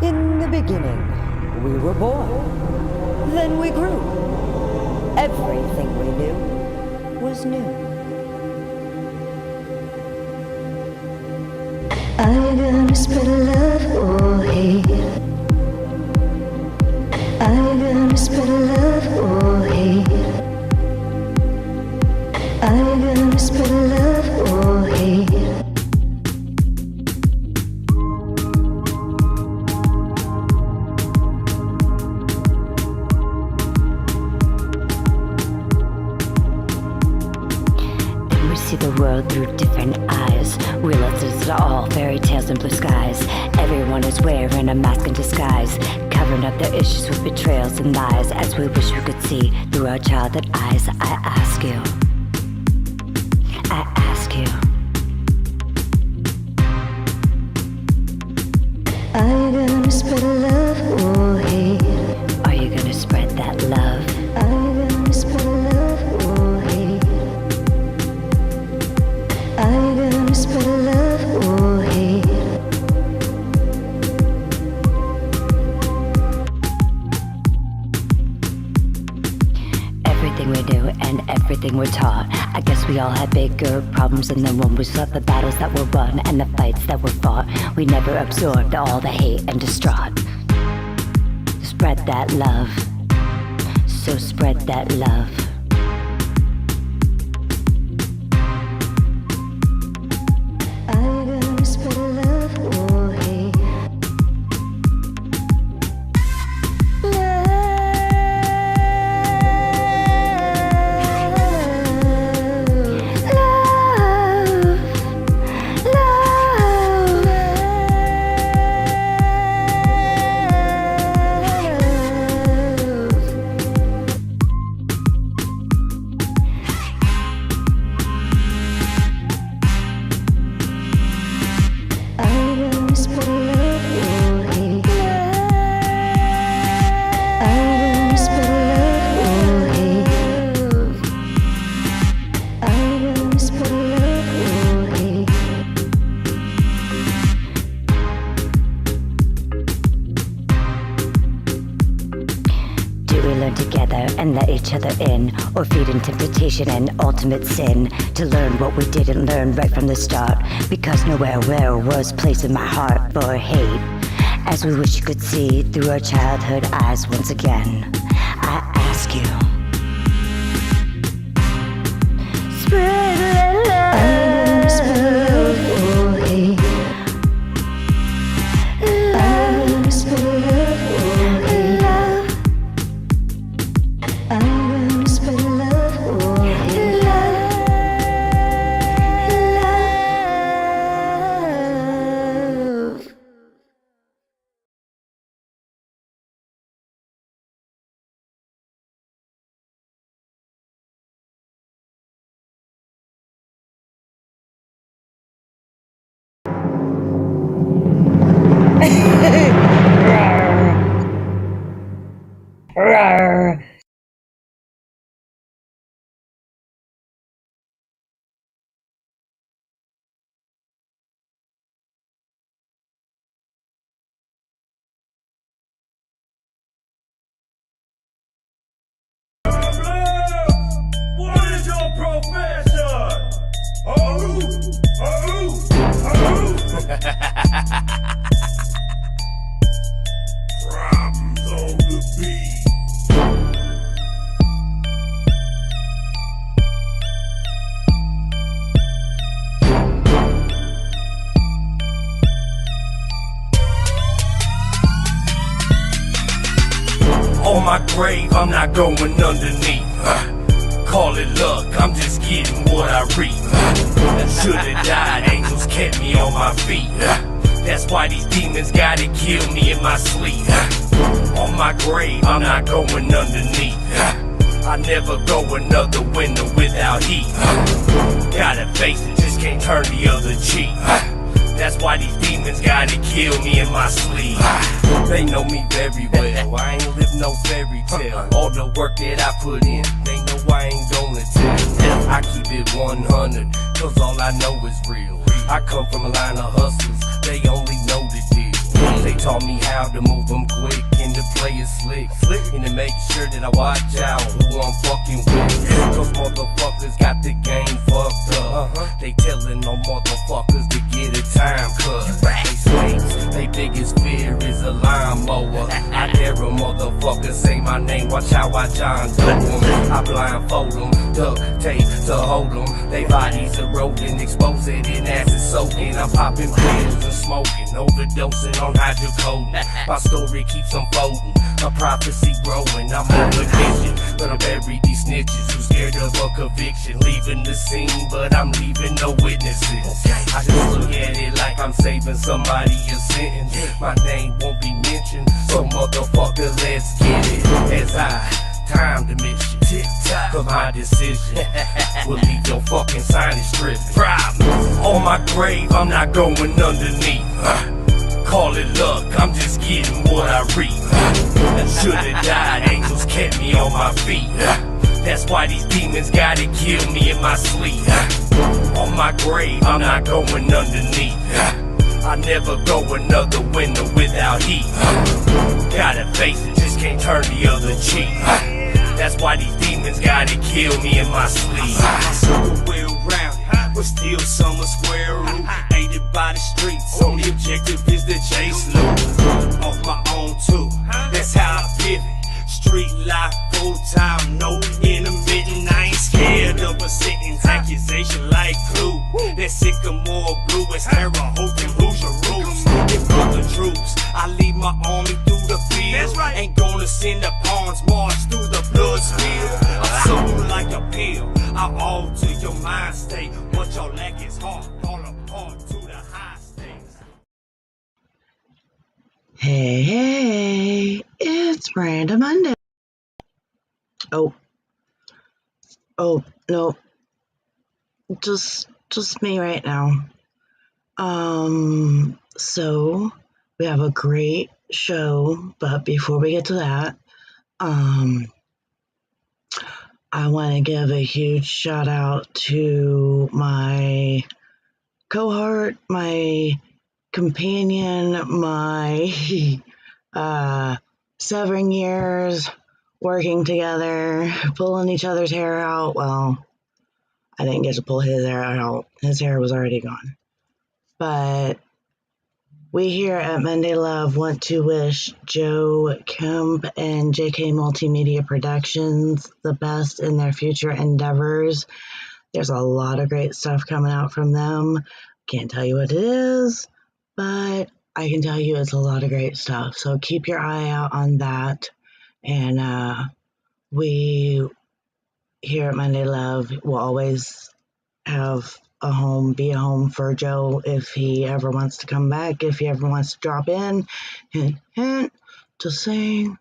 In the beginning, we were born. Then we grew. Everything we knew was new. Are you gonna spread love or hate? Are you gonna spread love or hate? Are you gonna spread love or hate? See the world through different eyes. Realize it's all fairy tales and blue skies. Everyone is wearing a mask in disguise, covering up their issues with betrayals and lies. As we wish we could see through our childhood eyes. I ask you, I ask you, are you gonna spread love or hate? are you gonna spread that love? Are you gonna spread love or hate? Are you gonna spread love or hate? Everything we do and everything we're taught. I guess we all had bigger problems than the one. We saw the battles that were won and the fights that were fought. We never absorbed all the hate and distraught. Spread that love. So spread that love. Are you gonna spread love or hate? Together and let each other in, or feed into temptation and ultimate sin, to learn what we didn't learn right from the start, because nowhere was place in my heart for hate. As we wish you could see through our childhood eyes once again, I ask you, spread love. Are you gonna spread love or hate? Are you gonna spread love or hate? Are you gonna spread love or hate? Love. Rawr. What is your profession? Problems on the beat. On my grave, I'm not going underneath. Call it luck, I'm just getting what I reap. Should've died, angels kept me on my feet. That's why these demons gotta kill me in my sleep. On my grave, I'm not going underneath. I never go another winter without heat. Gotta face it, just can't turn the other cheek. That's why these demons gotta kill me in my sleep. They know me very well, I ain't live no fairy tale. All the work that I put in, they know I ain't gonna tell. I keep it 100, cause all I know is real. I come from a line of hustlers, they only know the deal. They taught me how to move them quick and to play it slick. And to make sure that I watch out who I'm fucking with. Those motherfuckers got the game fucked up. They telling no motherfuckers to get a time cut. They snakes, they biggest fear is a lawnmower. I dare a motherfucker say my name, watch how I John Doe 'em. I blindfold them, duct tape to hold them. They bodies eroding, exposing in acid soaking. I'm popping pills and smoking, overdosing on hydrocodone. My story keeps unfolding, my prophecy growing. I'm on a mission, but I bury these snitches who scared of a conviction. Leaving the scene, but I'm leaving no witnesses. I just look at it like I'm saving somebody a sentence. My name won't be mentioned, so motherfucker, let's get it. As I time the mission, for my decision will leave your fucking signage stripping. Problem on my grave, I'm not going underneath. Call it luck, I'm just getting what I reap. Should've died, angels kept me on my feet. That's why these demons gotta kill me in my sleep. On my grave, I'm not going underneath. I never go another winter without heat. Gotta face it, just can't turn the other cheek. That's why these demons gotta kill me in my sleep. Circle well rounded, but still some are square root. Aided by the streets, only objective is to chase loot. Off my own too, that's how I pivot. Street life full time, no intermittent. I ain't scared of a sentence, accusation like glue. That sycamore blue is terror, hoping who's your roots. If other troops, I lead my army through the field. Ain't gonna send the pawns march through the blood spill. I'm so like a pill, I alter your mind state. What y'all lack is heart, fall apart to the high stakes. Hey, it's Miranda Monday. Oh, no, just me right now. So we have a great show, but before we get to that, I want to give a huge shout out to my cohort, my companion, my 7 years working together, pulling each other's hair out. Well, I didn't get to pull his hair out. His hair was already gone. But we here at Monday Love want to wish Joe Kemp and JK Multimedia Productions the best in their future endeavors. There's a lot of great stuff coming out from them. Can't tell you what it is, but I can tell you it's a lot of great stuff. So keep your eye out on that. And we here at Monday Love will always have be a home for Joe if he ever wants to come back, if he ever wants to drop in, hint, hint, to sing.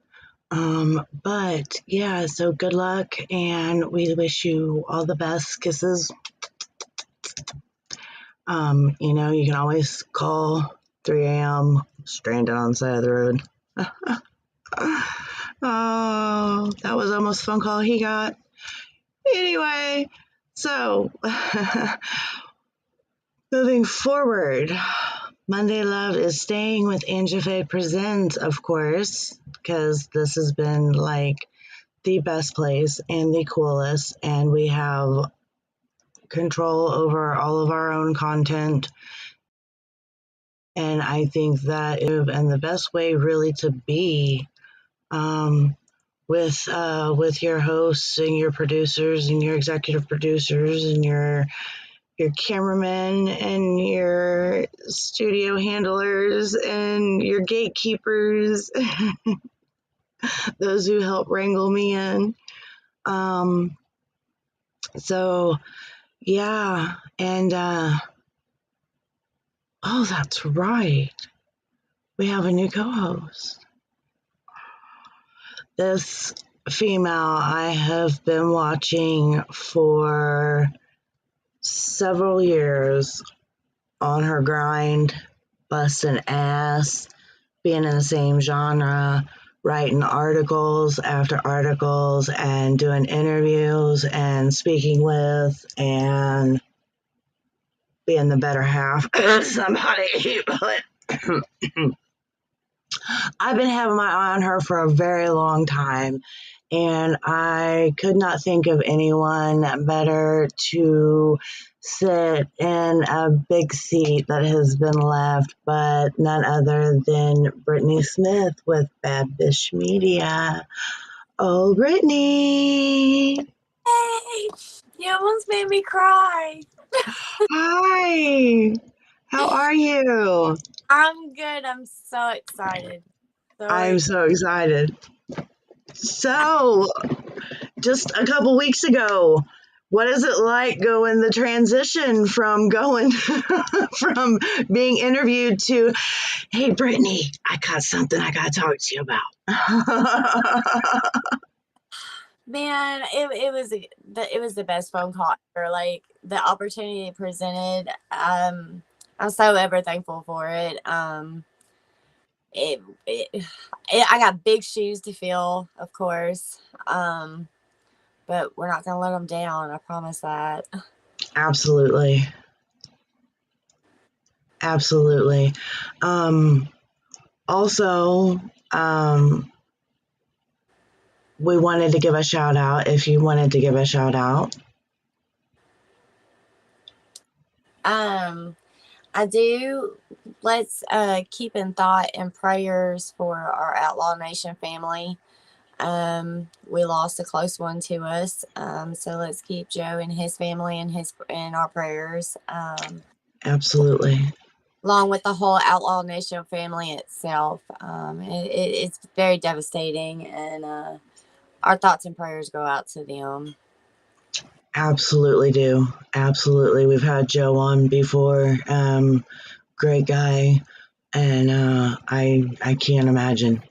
But yeah, so good luck, and we wish you all the best. Kisses. You can always call 3 a.m. stranded on the side of the road. Oh, that was almost a phone call he got. Anyway, so moving forward, Monday Love is staying with Angified Presents, of course, because this has been like the best place and the coolest, and we have control over all of our own content. And I think that and the best way really to be with your hosts and your producers and your executive producers and your cameramen and your studio handlers and your gatekeepers, those who help wrangle me in. So yeah, and oh, that's right, we have a new co-host. This female I have been watching for several years on her grind, busting ass, being in the same genre, writing articles after articles and doing interviews and speaking with and being the better half of somebody. But I've been having my eye on her for a very long time, and I could not think of anyone better to sit in a big seat that has been left, but none other than Brittany Smith with Bad Bish Media. Oh, Brittany! Hey, you almost made me cry. Hi! How are you? I'm good. I'm so excited. I'm so excited. So, just a couple weeks ago, what is it like going the transition from going from being interviewed to, hey, Brittany, I got something I got to talk to you about? Man, it was the best phone call ever. Like the opportunity it presented. I'm so ever thankful for it. It, it, I got big shoes to fill, of course. But we're not gonna let them down. I promise that. Absolutely. Absolutely. Also, we wanted to give a shout out if you wanted to give a shout out. I do. Let's keep in thought and prayers for our Outlaw Nation family. We lost a close one to us. So let's keep Joe and his family in our prayers. Absolutely. Along with the whole Outlaw Nation family itself. It's very devastating, and our thoughts and prayers go out to them. Absolutely do. Absolutely. We've had Joe on before. Great guy. And I can't imagine.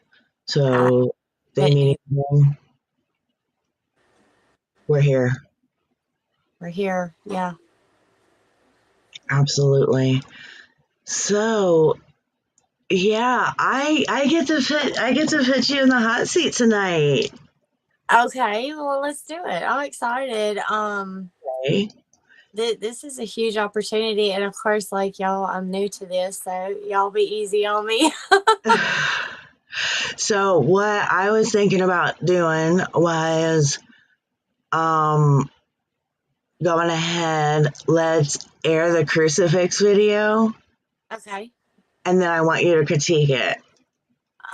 So they need him. We're here. We're here. Yeah. Absolutely. So yeah, I get to fit you in the hot seat tonight. Okay, well, let's do it. I'm excited. Okay. This is a huge opportunity, and of course, like y'all, I'm new to this, so y'all be easy on me. So what I was thinking about doing was going ahead, let's air the crucifix video, Okay. and then I want you to critique it.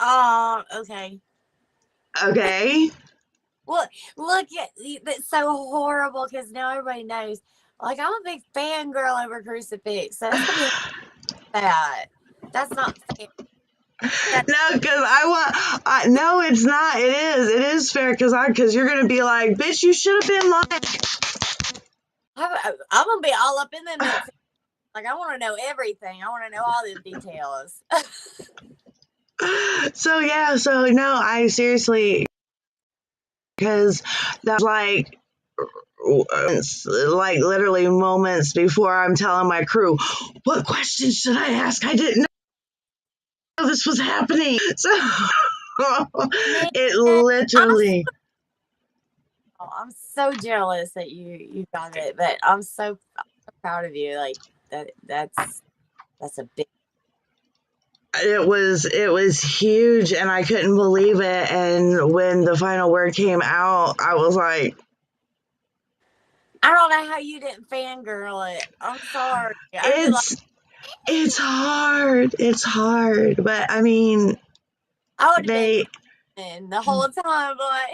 Oh, okay. Okay? Well, look at that's so horrible because now everybody knows. Like, I'm a big fangirl over crucifix, so that's gonna be bad. That's not fair. No, because no, it's not. It is fair because you're gonna be like, bitch, you should have been like. I'm gonna be all up in them. Like, I want to know everything. I want to know all the details. So no, I seriously, because that's like literally moments before I'm telling my crew, what questions should I ask? I didn't know this was happening. So it literally. I'm so jealous that you got it, but I'm so proud of you. Like that's a big. It was huge, and I couldn't believe it. And when the final word came out, I was like, I don't know how you didn't fangirl it. I'm sorry. It's hard. It's hard, but I mean, I would have been the whole time, but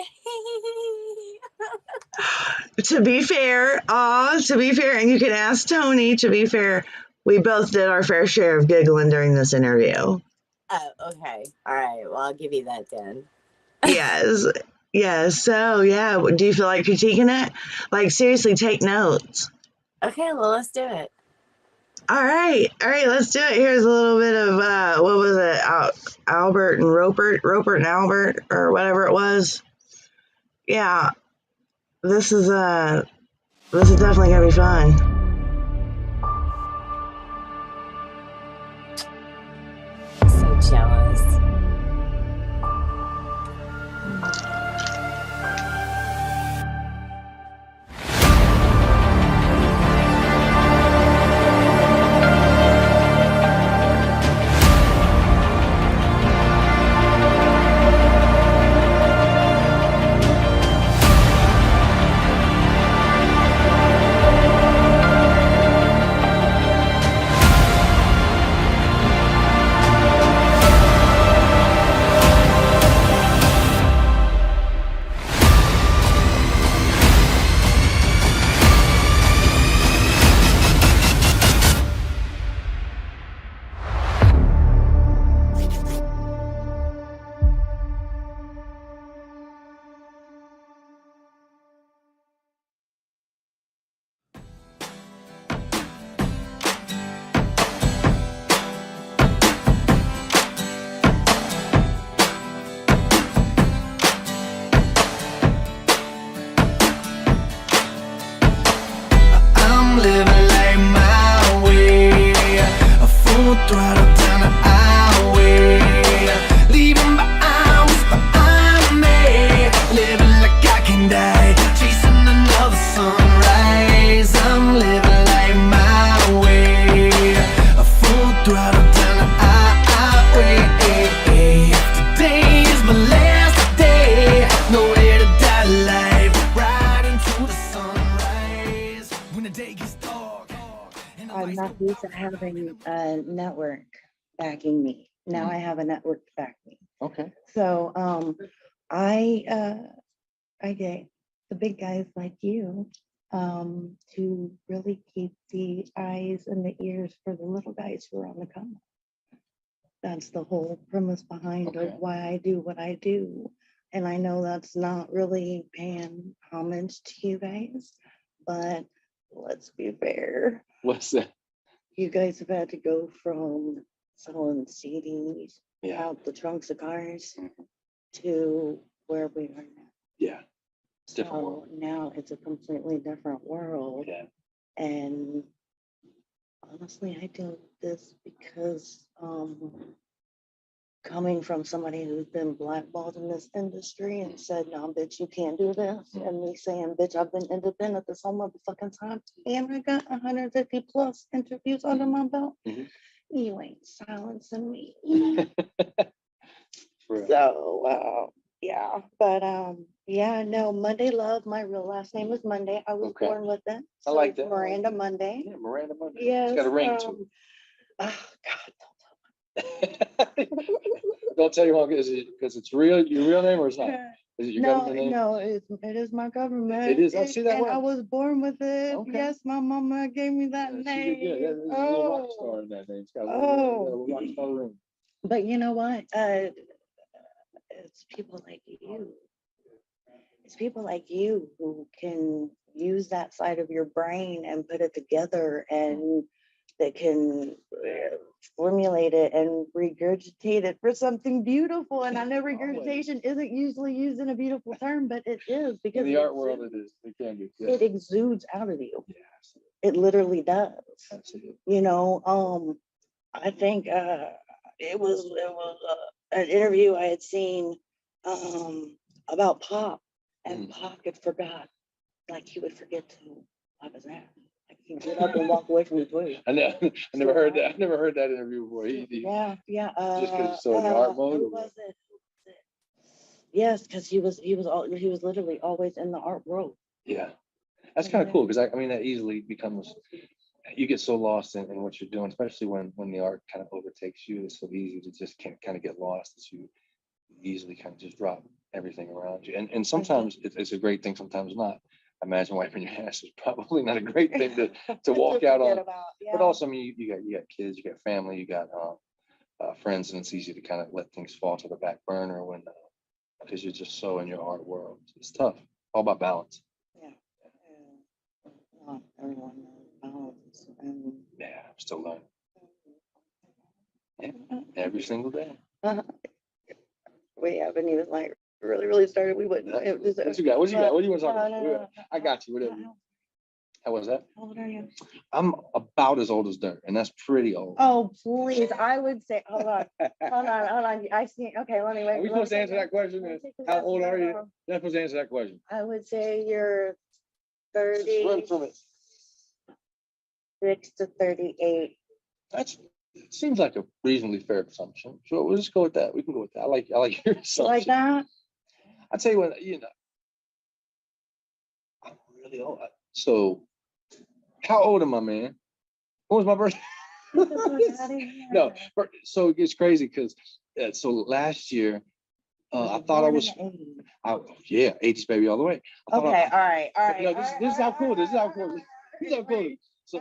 to be fair, and you can ask Tony, to be fair, we both did our fair share of giggling during this interview. oh, okay. All right. Well, I'll give you that then. Yes. So, yeah, do you feel like critiquing it? Like, seriously, take notes. Okay, well, let's do it. All right, let's do it. Here's a little bit of, what was it, Albert and Rupert and Albert, or whatever it was. Yeah, this is definitely gonna be fun. So jealous. I'm not used to having a network backing me. Now I have a network to back me. Okay. So I get the big guys like you to really keep the eyes and the ears for the little guys who are on the come. That's the whole premise behind Okay. why I do what I do. And I know that's not really paying homage to you guys, but let's be fair. What's that? You guys have had to go from selling CDs Yeah. out the trunks of cars Mhm. to where we are now. Yeah. It's a different So world. now it's a completely different world. Yeah. And honestly, I do this because coming from somebody who's been blackballed in this industry and said, no, bitch, you can't do this. And me saying, bitch, I've been independent this whole motherfucking time. And I got 150 plus interviews under my belt. Mhm. You ain't silencing me. Right. So, yeah, but yeah, no, Monday Love. My real last name is Monday. I was Okay. born with it. I like that. Miranda Monday. Yeah, Miranda Monday. Yes. It's got a ring to Oh God, it. Don't tell your mom, is it because it's real, your real name, or it's not? Is it your no, government name? no, it is my government. It is. I see that and one. I was born with it. Okay. Yes, my mama gave me that Yeah, she name. did good. Yeah, there's a little rock star in that name. It's got a little rock star ring. But you know what? It's people like you. It's people like you who can use that side of your brain and put it together, and that can formulate it and regurgitate it for something beautiful. And I know regurgitation isn't usually used in a beautiful term, but it is, because In the art world, it is. It can be. Yeah. it exudes out of you. Yeah, absolutely. It literally does. Absolutely. You know, I think it was an interview I had seen about Pop, and Pop had forgot, like he would forget to wipe his ass. Like he'd get up and walk away from the toilet. I never heard that. I never heard that interview before. Yeah. Just because it's so in the art mode. Who was it? Yes, because he was literally always in the art world. Yeah, that's kind of cool, because I mean that easily becomes, you get so lost in what you're doing, especially when the art kind of overtakes you. It's so easy to just kind of get lost, that you easily kind of just drop everything around you. And sometimes it's a great thing, sometimes not. I imagine wiping your ass is probably not a great thing to walk out on. But also, I mean, you got kids, you got family, you got friends, and it's easy to kind of let things fall to the back burner when because you're just so in your art world. It's tough. All about balance. Yeah. Not everyone knows balance. Yeah, I'm still learning. Yeah, every single day. We haven't even like really started. We wouldn't. What you got? What you got? What do you want to talk about? No. I got you. Whatever. How was that? How old are you? I'm about as old as Dirk, and that's pretty old. Oh, please. I would say, hold on. I see. Okay, let me wait. Are we supposed to answer that question? How old are you? You're supposed to answer that question. I would say you're Run 36 from it. to 38. That's seems like a reasonably fair assumption. So we'll just go with that. We can go with that. I like your assumption. Like that? I'll tell you what, I'm really old. So how old am I, man? What was my birthday? No, so it gets crazy because so last year I thought I was, yeah, 80s baby all the way. Okay, all right. No, this is how cool. This is how cool. This is how cool. So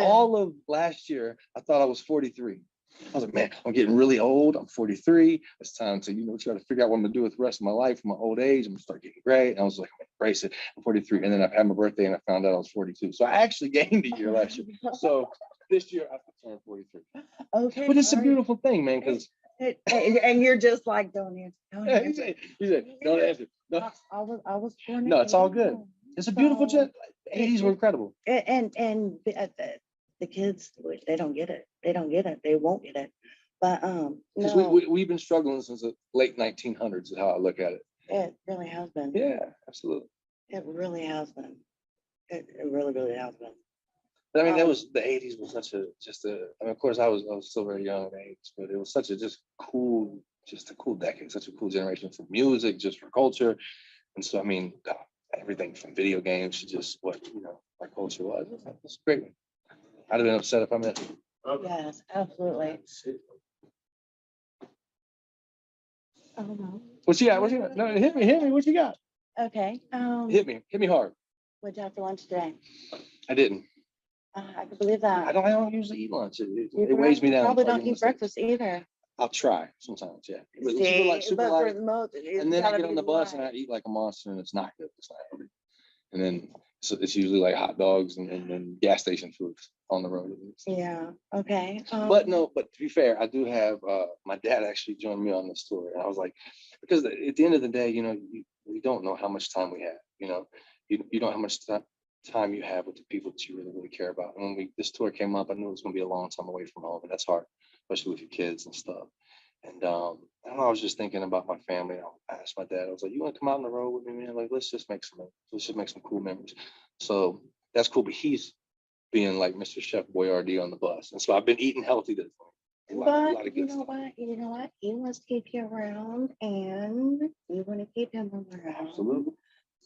all of last year, I thought I was 43. I was like, man, I'm getting really old. I'm 43. It's time to, try to figure out what I'm gonna do with the rest of my life, my old age. I'm gonna start getting gray. And I was like, I'm gonna embrace it. I'm 43. And then I had my birthday and I found out I was 42. So I actually gained a year last year. So this year I turned 43. Okay. But it's a beautiful thing, man, because and you're just like, don't answer. Don't answer. You said, don't answer. No, I was born. no, it's all good. It's a beautiful 80s were incredible. And the kids, they don't get it. They don't get it. They won't get it. But Because no, we've been struggling since the late 1900s is how I look at it. it really has been. Yeah, absolutely. It really has been. It really has been. But I mean, that was the 80s was such I mean, of course I was still very young in the 80s, but it was such a cool decade, such a cool generation for music, just for culture. And so I mean, God, everything from video games to just what our culture was. It's a great one. I'd have been upset if I missed it. Yes, absolutely. Oh no. What you got? What you got? No, hit me. What you got? Okay. Hit me hard. What'd you have for lunch today? I didn't. I can believe that. I don't usually eat lunch. It You weighs me down. probably before I don't get on eat the stage. breakfast either. I'll try sometimes, yeah. But See, super but light. for the most, it's And then I gotta get on be the bus and I light. eat like a monster and it's not good. It's not healthy. And then so it's usually like hot dogs and gas station foods on the road. Yeah. Okay. But no, but to be fair, I do have my dad actually joined me on this tour. And I was like, because at the end of the day, we don't know how much time we have. You don't know how much time you have with the people that you really, really care about. And when this tour came up, I knew it was gonna be a long time away from home, and that's hard, especially with your kids and stuff. And I don't know, I was just thinking about my family. I asked my dad, I was like, you want to come out on the road with me, man? Like, let's just make some cool memories. So that's cool. But he's being like Mr. Chef Boyardee on the bus. And so I've been eating healthy this morning. A lot of you good know stuff. what? You know what? He wants to keep you around, and you want to keep him around. Absolutely.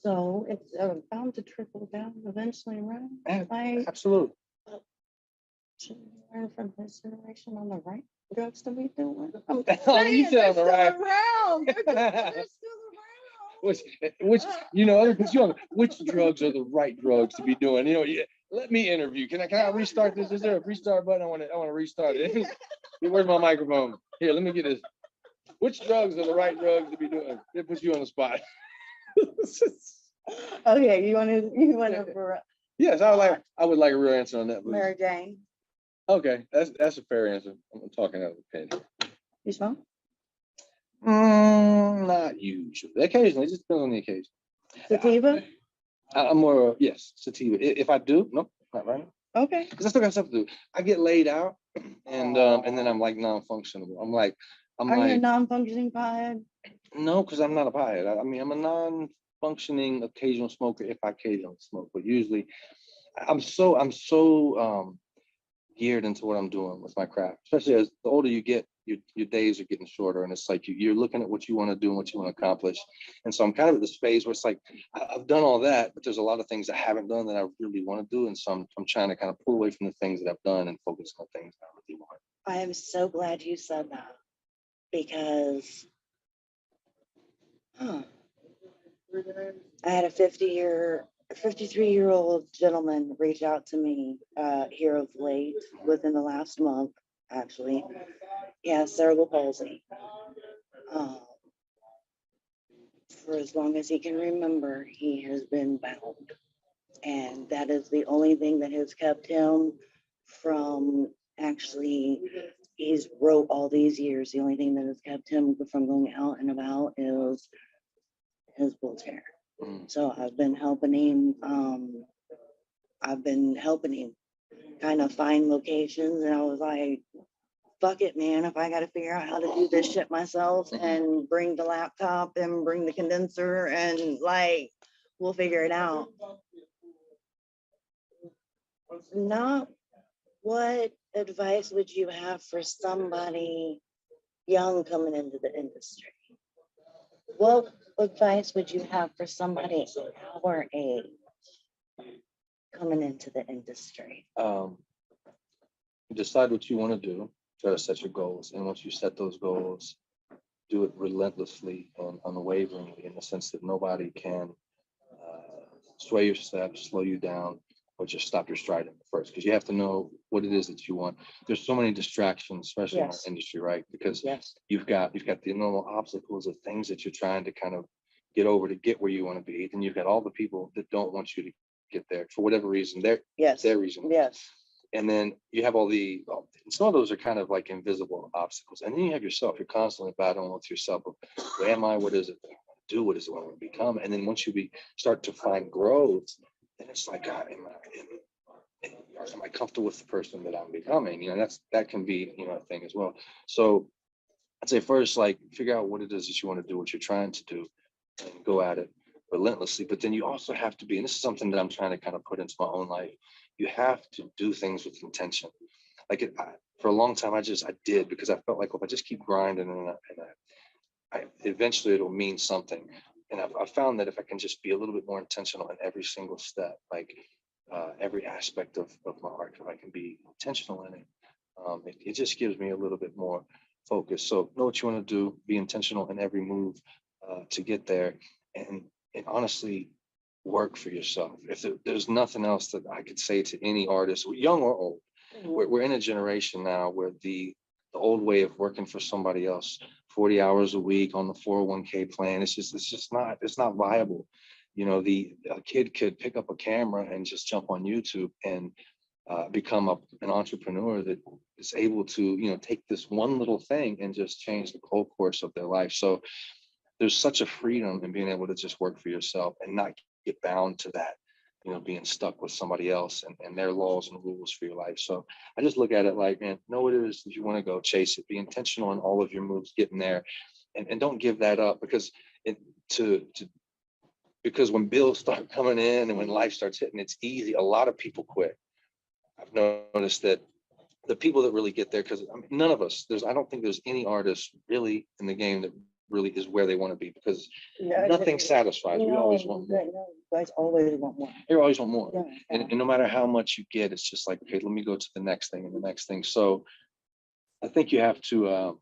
So it's bound to trickle down eventually, right? Like, Absolutely. should we learn from his generation on the right drugs to be doing? I'm You saying, said on the they're right. still around. They're still Which other question, which drugs are the right drugs to be doing? Let me interview. Can I restart this? Is there a restart button? I want to restart it. Where's my microphone? Here, let me get this. Which drugs are the right drugs to be doing? It puts you on the spot. Okay, you want to Yes, I would like a real answer on that, please. Mary Jane? Okay, that's a fair answer. I'm talking out of the pen. You smoke? Not usually. Occasionally, it just depends on the occasion. Sativa? I'm more yes, sativa. If I do, nope, not right now. Okay. Because I still got stuff to do. I get laid out, and then I'm like non-functional. Are you a non-functioning pothead? No, because I'm not a pothead. I mean, I'm a non-functioning occasional smoker if I occasionally smoke, but usually I'm so geared into what I'm doing with my craft, especially as the older you get, your days are getting shorter, and it's like you're looking at what you want to do and what you want to accomplish. And so I'm kind of at this phase where it's like I've done all that, but there's a lot of things I haven't done that I really want to do, and so I'm trying to kind of pull away from the things that I've done and focus on things that I really want. I am so glad you said that, because I had a 53-year-old gentleman reach out to me here of late, within the last month, actually. He has cerebral palsy. For as long as he can remember, he has been bound. And that is the only thing that has kept him from actually, he's wrote all these years, the only thing that has kept him from going out and about is his wheelchair. So I've been helping him kind of find locations, and I was like, fuck it, man, if I got to figure out how to do this shit myself and bring the laptop and bring the condenser and we'll figure it out. Not what advice would you have for somebody young coming into the industry? What advice would you have for somebody our age coming into the industry? Decide what you want to do. Try to set your goals, and once you set those goals, do it relentlessly and unwaveringly, in the sense that nobody can sway your steps, slow you down, or just stop your stride at first, because you have to know what it is that you want. There's so many distractions, especially in our industry, right? Because you've got the normal obstacles of things that you're trying to kind of get over to get where you want to be. Then you've got all the people that don't want you to get there for whatever reason. Their reason. Yes. And then you have some of those are kind of like invisible obstacles. And then you have yourself. You're constantly battling with yourself of, who am I? What is it that I want to do? What is it I want to become? And then once you start to find growth, then it's like, God, am I comfortable with the person that I'm becoming? That can be, a thing as well. So I'd say first, figure out what it is that you want to do, what you're trying to do, and go at it relentlessly. But then you also have to be, and this is something that I'm trying to kind of put into my own life, you have to do things with intention. For a long time, I did, because I felt like if I just keep grinding and I eventually it'll mean something. And I found that if I can just be a little bit more intentional in every single step, every aspect of my art, if I can be intentional in it, it just gives me a little bit more focus. So know what you want to do, be intentional in every move to get there, and honestly work for yourself. If there's nothing else that I could say to any artist, young or old, we're in a generation now where the old way of working for somebody else, 40 hours a week on the 401k plan, it's not viable. You know, a kid could pick up a camera and just jump on YouTube and become an entrepreneur that is able to, take this one little thing and just change the whole course of their life. So there's such a freedom in being able to just work for yourself and not get bound to that, being stuck with somebody else and their laws and rules for your life. So I just look at it like, man, know what it is that you want to go chase it, be intentional in all of your moves, getting there, and don't give that up, because because when bills start coming in and when life starts hitting, it's easy. A lot of people quit. I've noticed that the people that really get there, because none of us, I don't think there's any artist really in the game that really is where they want to be, because nothing satisfies. We always want more. You guys always want more. You always want more. Yeah. And no matter how much you get, it's just like, okay, let me go to the next thing and the next thing. So I think you have to,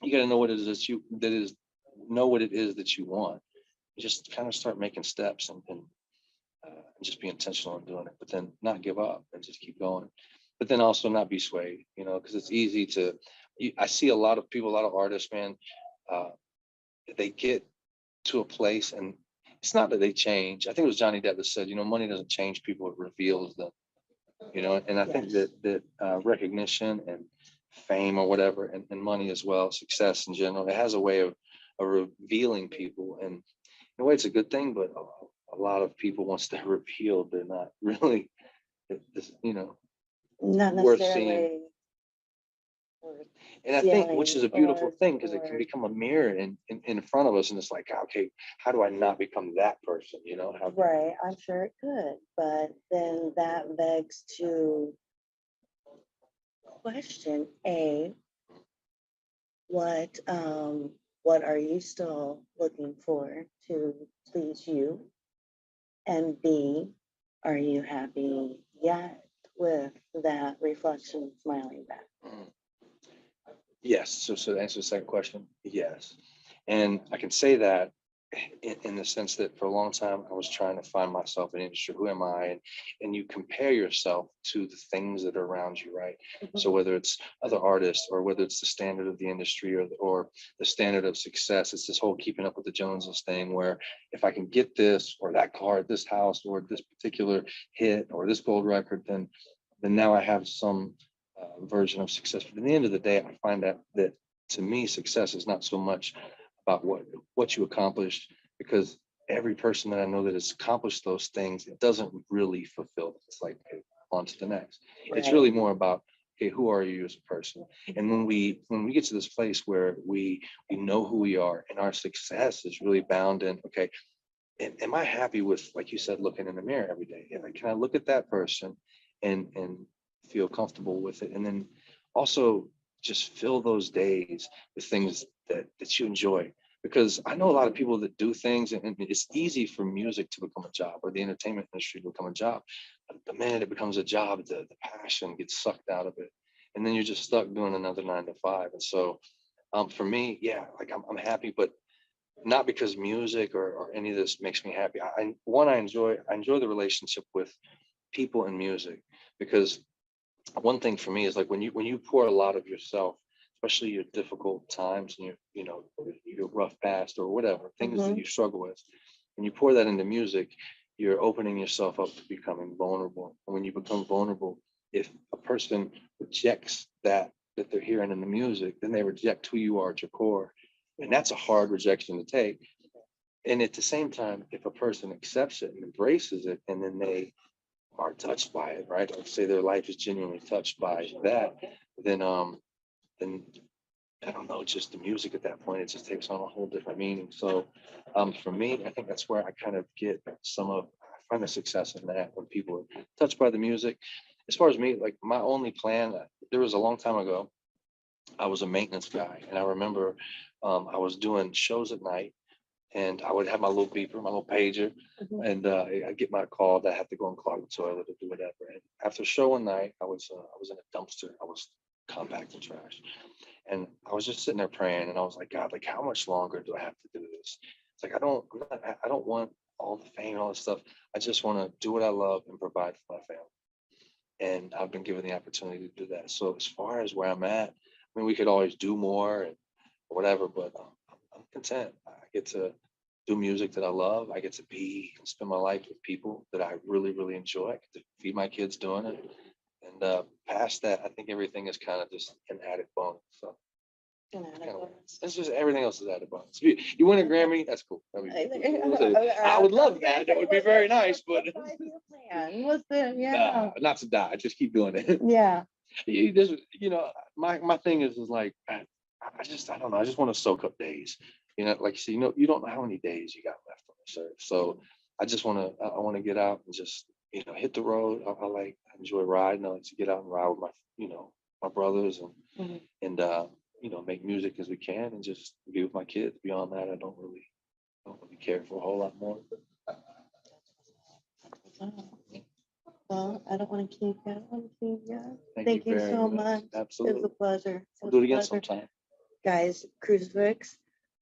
you got to know what it is know what it is that you want. Just kind of start making steps and just be intentional in doing it, but then not give up and just keep going. But then also not be swayed, because it's easy I see a lot of people, a lot of artists, man, they get to a place and it's not that they change. I think it was Johnny Depp that said, money doesn't change people, it reveals them, and I think that recognition and fame or whatever, and money as well, success in general, it has a way of revealing people. And in a way, it's a good thing, but a lot of people, once they're revealed, they're not really, Not worth necessarily seeing. worth And I think, which is a beautiful or- thing, because it can or- become a mirror in front of us, and it's like, okay, how do I not become that person? How Right, I'm sure it could, but then that begs to question A, what are you still looking for to please you? And B, are you happy yet with that reflection smiling back? Mhm. Yes. So to answer the second question, yes. And I can say that in the sense that for a long time, I was trying to find myself in the industry. Who am I? And you compare yourself to the things that are around you, right? So whether it's other artists or whether it's the standard of the industry or the standard of success, it's this whole keeping up with the Joneses thing, where if I can get this or that car, this house, or this particular hit or this gold record, then now I have some version of success. But at the end of the day, I find that to me, success is not so much about what you accomplished, because every person that I know that has accomplished those things, it doesn't really fulfill them. It's like, okay, on to the next. It's really more about, okay, who are you as a person? And when we get to this place where we know who we are, and our success is really bound in, okay, am I happy with, like you said, looking in the mirror every day? Can I look at that person and feel comfortable with it? And then also just fill those days with things that you enjoy. Because I know a lot of people that do things, and it's easy for music to become a job, or the entertainment industry to become a job. But the minute it becomes a job, the passion gets sucked out of it. And then you're just stuck doing another 9 to 5. And so for me, yeah, like I'm happy, but not because music or any of this makes me happy. I enjoy the relationship with people and music, because one thing for me is like when you pour a lot of yourself, especially your difficult times and your rough past or whatever things that you struggle with, and you pour that into music, you're opening yourself up to becoming vulnerable. And when you become vulnerable, if a person rejects that they're hearing in the music, then they reject who you are at your core, and that's a hard rejection to take. And at the same time, if a person accepts it and embraces it, and then they are touched by it, right? Like say their life is genuinely touched by that, then I don't know, just the music at that point, it just takes on a whole different meaning. So for me, I think that's where I kind of get I find the success in that, when people are touched by the music. As far as me, like my only plan, there was a long time ago, I was a maintenance guy, and I remember I was doing shows at night and I would have my little beeper, my little pager, and I get my call that I have to go and clog the toilet or do whatever. And after show one night, I was in a dumpster. I was compacting trash, and I was just sitting there praying, and I was like, God, like how much longer do I have to do this? It's like I don't want all the fame, all this stuff. I just want to do what I love and provide for my family. And I've been given the opportunity to do that. So as far as where I'm at, I mean, we could always do more and whatever, but I'm content. I get to do music that I love. I get to be and spend my life with people that I really, really enjoy. I get to feed my kids doing it. And past that, I think everything is kind of just an added bonus. So it's just everything else is added bonus. You win a Grammy, that's cool. I mean, I would love that. That would be very nice, but What's the not to die. Just keep doing it. Yeah. My thing is like I don't know. I just want to soak up days. Like you see, you don't know how many days you got left on this earth. So I just want to get out and just hit the road. I enjoy riding. I like to get out and ride with my brothers and make music as we can and just be with my kids. Beyond that, I don't really care for a whole lot more. Well, I don't want to keep you. Thank you so much. Absolutely. It was a pleasure. We'll do it again sometime. Guys, Crucifix,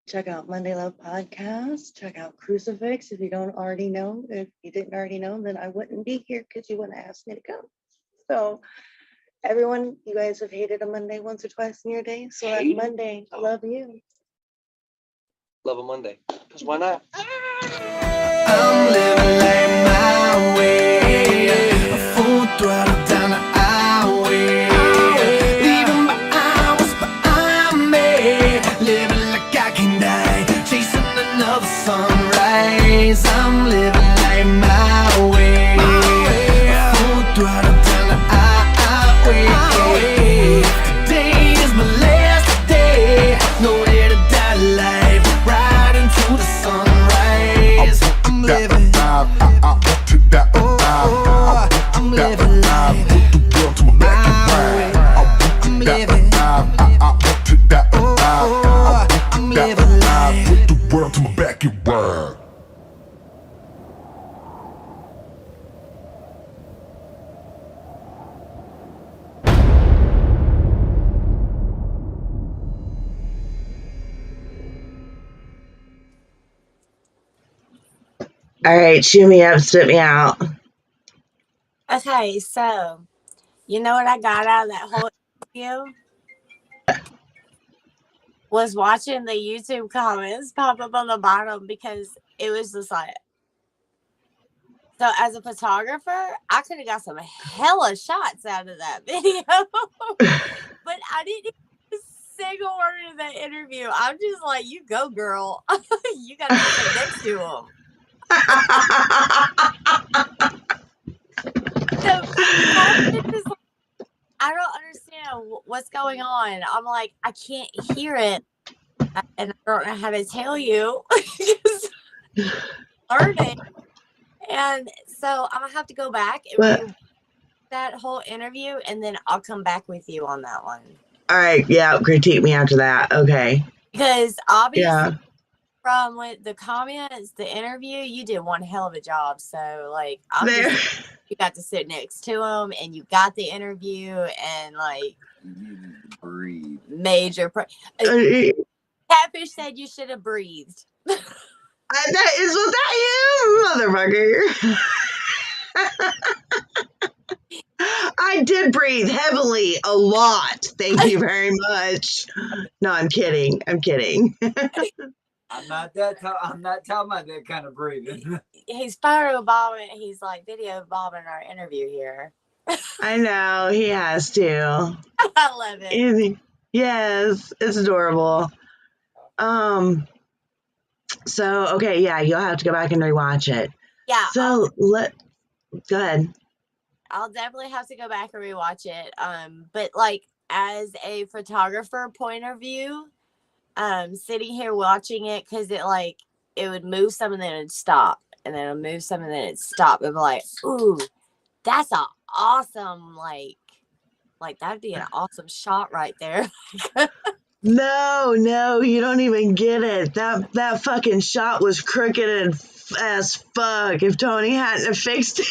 check out Monday Love Podcast. Check out Crucifix if you don't already know. If you didn't already know, then I wouldn't be here because you wouldn't ask me to come. So everyone, you guys have hated a Monday once or twice in your day. So that Monday, love you. Love a Monday. Because why not? I'm living like my way, a full throttle down the highway, leaving my hours behind me, living like I can die, chasing another sunrise. I'm living like my way, a full throttle down the highway. Today is my last day, nowhere to die alive, right into the sunrise. I'm living. I'm living life my way. I'm living. I'm living life. The world to my back and ride. All right, chew me up, spit me out. Okay, so you know what I got out of that whole interview? Was watching the YouTube comments pop up on the bottom because it was just like, so as a photographer, I could have got some hella shots out of that video, but I didn't hear a single word of that interview. I'm just like, you go, girl. You got to sit next to him. So I don't understand what's going on. I'm like, I can't hear it, and I don't know how to tell you. Learning, and so I'm gonna have to go back and read that whole interview, and then I'll come back with you on that one. All right, yeah, critique me after that. Okay. Because obviously, from the comments, the interview, you did one hell of a job. So like, you got to sit next to him, and you got the interview, and like, breathe. Major. Catfish said you should have breathed. Was that you, motherfucker? I did breathe heavily a lot. Thank you very much. No, I'm kidding. I'm I'm not talking about that kind of breathing. He's photo bombing. He's like video bombing our interview here. I know he has to. I love it. Yes, it's adorable. So okay, yeah, you'll have to go back and rewatch it. Yeah. So go ahead. I'll definitely have to go back and rewatch it. But like as a photographer point of view, sitting here watching it, because it would move some and then it'd stop, and then it'd move some and then it'd stop. It'd be like, ooh, that's an awesome like that'd be an awesome shot right there. No, you don't even get it. That fucking shot was crooked as fuck. If Tony hadn't have fixed it,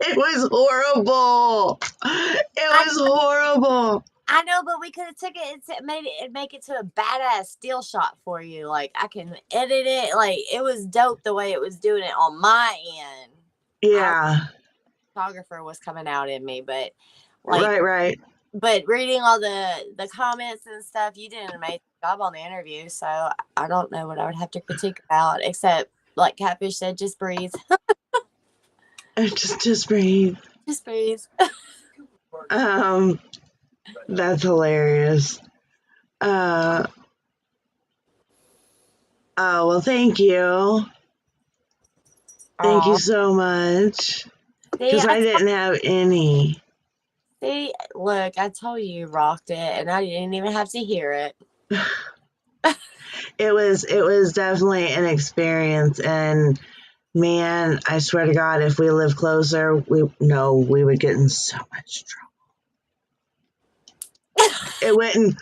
it was horrible. It was horrible. I know, but we could have took it and make it to a badass still shot for you. Like I can edit it. Like it was dope the way it was doing it on my end. Yeah. Photographer was coming out in me, but like Right. But reading all the comments and stuff, you did an amazing job on the interview. So I don't know what I would have to critique about, except like Catfish said, just breathe. just breathe. Just breathe. That's hilarious. Oh, well, thank you. Thank you so much. Because I didn't have any. See, look, I told you you rocked it, and I didn't even have to hear it. It was definitely an experience, and man, I swear to God, if we lived closer, we would get in so much trouble. It wouldn't.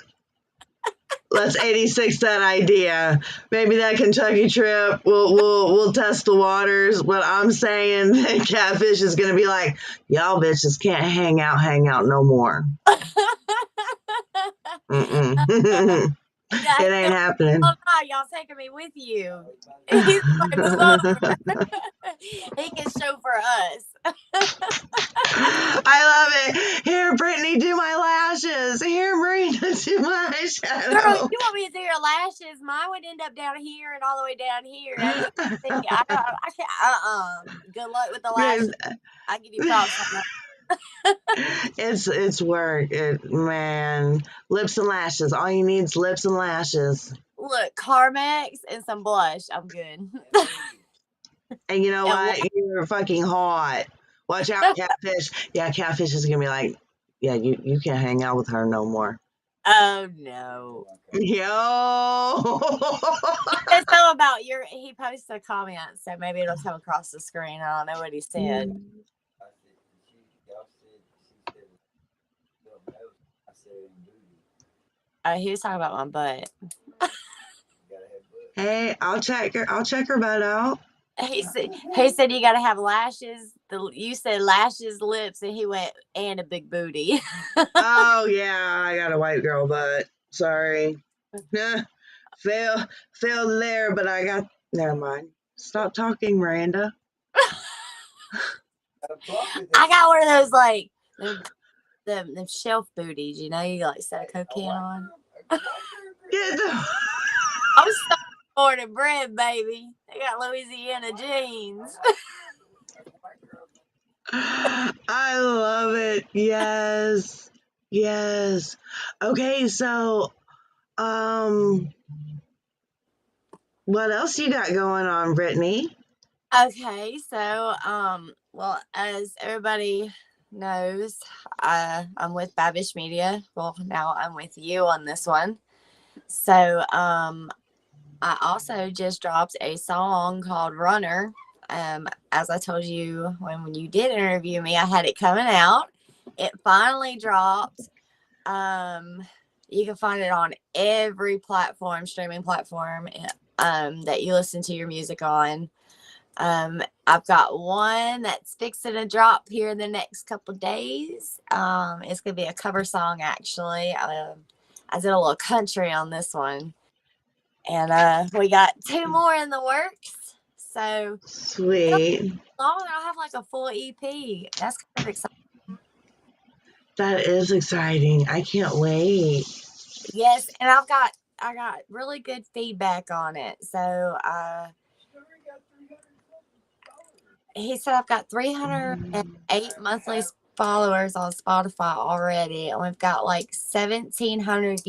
Let's 86 that idea. Maybe that Kentucky trip, we'll test the waters. But I'm saying Catfish is gonna be like, y'all bitches can't hang out no more. Mm-mm. It ain't happening. Oh God, y'all taking me with you. He's like, move over. He can show for us. I love it. Here, Brittany, do my lashes. Here, Marina, do my eyeshadow. Girl, you want me to do your lashes? Mine would end up down here and all the way down here. I can't. Good luck with the lashes. I give you props on that. It's work, man. Lips and lashes. All you need is lips and lashes. Look, Carmex and some blush. I'm good. And you know what? You're fucking hot. Watch out, Catfish. Yeah, Catfish is gonna be like, yeah, you can't hang out with her no more. Oh no. Yo. It's all about he posted a comment, so maybe it'll come across the screen. I don't know what he said. He was talking about my butt. Hey, I'll check her butt out. He said you gotta have lashes. You said lashes, lips, and he went, and a big booty. Oh yeah, I got a white girl butt. Sorry. Fail there, but I got. Never mind. Stop talking, Miranda. I got one of those like the shelf booties, you know, you like set a cocaine on. I'm so born and bred, baby. They got Louisiana jeans. I love it. Yes. Okay, so what else you got going on, Brittany? Okay, so well, as everybody knows, I'm with Babish Media. Well, now I'm with you on this one. So I also just dropped a song called Runner. As I told you when you did interview me, I had it coming out. It finally dropped. You can find it on every streaming platform that you listen to your music on. I've got one that's fixing to drop here in the next couple days. It's gonna be a cover song, actually. I did a little country on this one, and we got 2 more in the works. So sweet. I'll have like a full EP. That's kind of exciting. That is exciting. I can't wait. Yes, and I got really good feedback on it. So he said I've got 308 monthly followers on Spotify already, and we've got like 1,700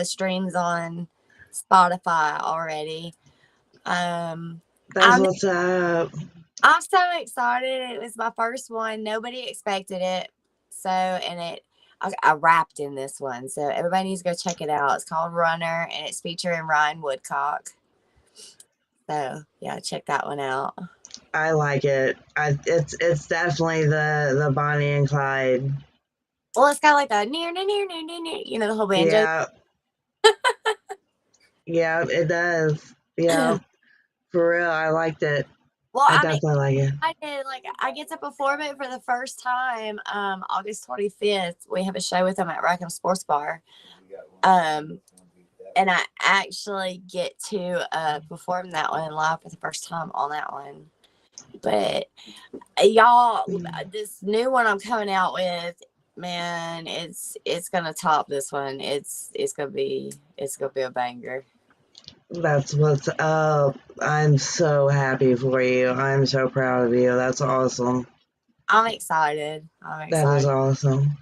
streams on Spotify already. That's what's up. I'm so excited. It was my first one. Nobody expected it. So, and I rapped in this one. So everybody needs to go check it out. It's called Runner, and it's featuring Ryan Woodcock. So yeah, check that one out. I like it. It's definitely the Bonnie and Clyde. Well, it's got like the near, you know, the whole banjo. Yeah. Yeah, it does. Yeah, for real. I liked it. Well, I I mean, definitely like it. I did like I get to perform it for the first time. August 25th. We have a show with them at Rackham Sports Bar. And I actually get to perform that one live for the first time on that one. But y'all, this new one I'm coming out with, man, it's gonna top this one. It's gonna be a banger. That's what's up. I'm so happy for you. I'm so proud of you. That's awesome. I'm excited. That is awesome.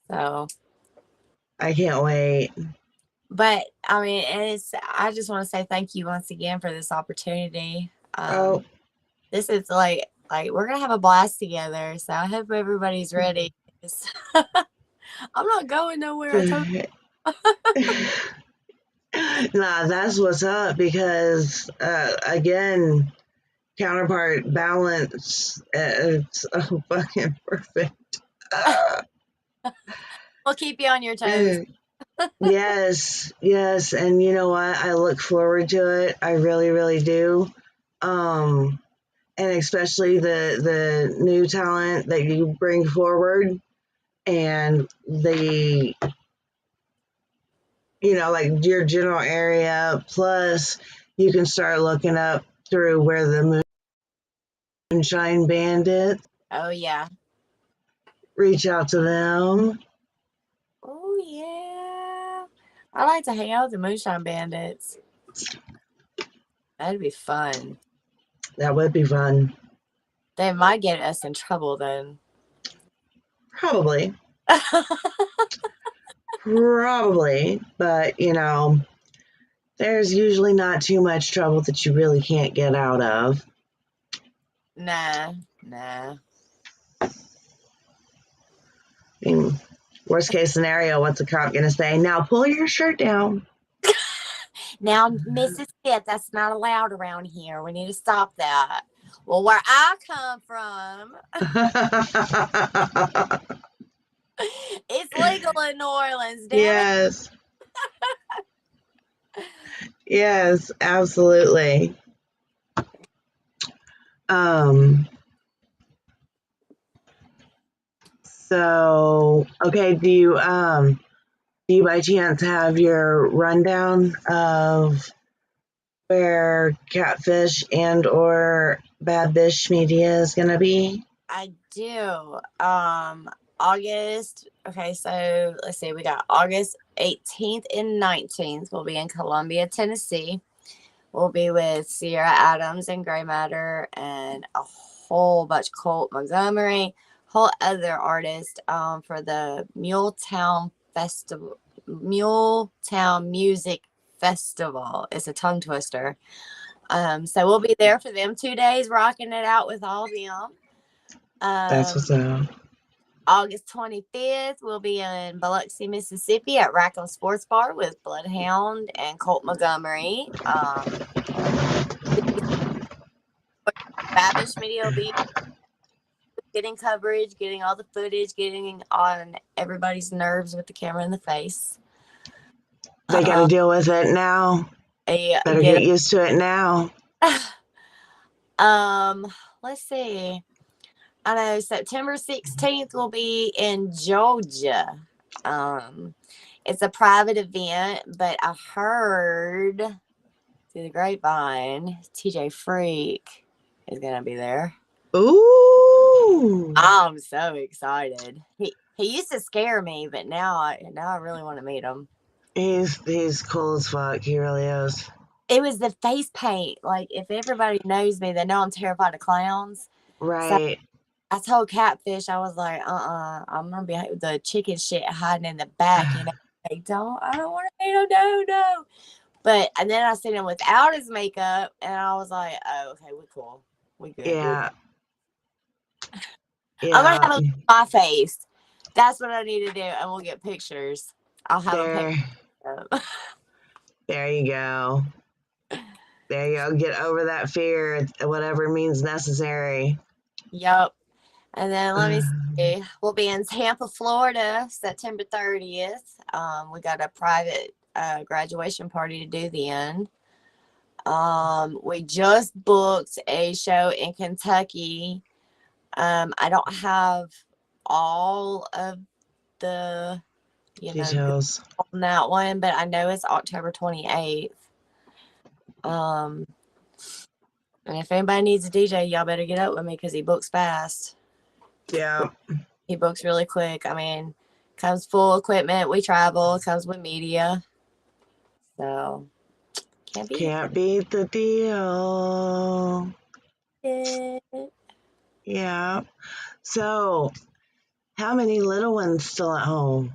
So, I can't wait. but I mean, I just want to say thank you once again for this opportunity. Oh, This is like we're gonna have a blast together. So I hope everybody's ready. I'm not going nowhere. I told you. nah, that's what's up because again, counterpart balance. It's so fucking perfect. We'll keep you on your toes. Yes, and you know what? I look forward to it. I really, really do. And especially the new talent that you bring forward, and the like your general area. Plus, you can start looking up through where the Moonshine Bandits. Oh yeah. Reach out to them. Oh yeah. I like to hang out with the Moonshine Bandits. That'd be fun. That would be fun. They might get us in trouble then. Probably. Probably, but there's usually not too much trouble that you really can't get out of. Nah. I mean, worst case scenario, what's a cop gonna say? Now pull your shirt down. Now, Mrs. Pitt, that's not allowed around here. We need to stop that. Well, where I come from, it's legal in New Orleans, damn Yes. Yes, absolutely. So okay, do you by chance have your rundown of where Catfish and or Bad Bish Media is gonna be? I do. August. Okay, so let's see. We got August 18th and 19th. We'll be in Columbia, Tennessee. We'll be with Sierra Adams and Grey Matter and a whole bunch of Colt Montgomery, whole other artists for the Muletown Music Festival. It's a tongue twister. So we'll be there for them 2 days, rocking it out with all of them. That's what's up. August 25th, we'll be in Biloxi, Mississippi at Rackham Sports Bar with Bloodhound and Colt Montgomery. Babish Media will be getting coverage, getting all the footage, getting on everybody's nerves with the camera in the face. They got to deal with it now. Better get used to it now. Let's see. I know September 16th will be in Georgia. It's a private event, but I heard through the grapevine, TJ Freak is gonna be there. Ooh! I'm so excited. He used to scare me, but now I really want to meet him. He's cool as fuck. He really is. It was the face paint. Like, if everybody knows me, they know I'm terrified of clowns. Right. So I told Catfish, I was like, I'm gonna be the chicken shit hiding in the back, Like, I don't want to meet him, no. And then I seen him without his makeup, and I was like, oh, okay, we're cool. We good. Yeah. I'm gonna have a look at my face. That's what I need to do, and we'll get pictures. I'll have a picture. There you go. There you go. Get over that fear, whatever means necessary. Yep. And then let me see. We'll be in Tampa, Florida, September 30th. We got a private a graduation party to do then. We just booked a show in Kentucky. I don't have all of the, Details. on that one, but I know it's October 28th. And if anybody needs a DJ, y'all better get up with me because he books fast. Yeah. He books really quick. I mean, comes full equipment. We travel. Comes with media. So Can't beat the deal. it. Yeah. So, how many little ones still at home?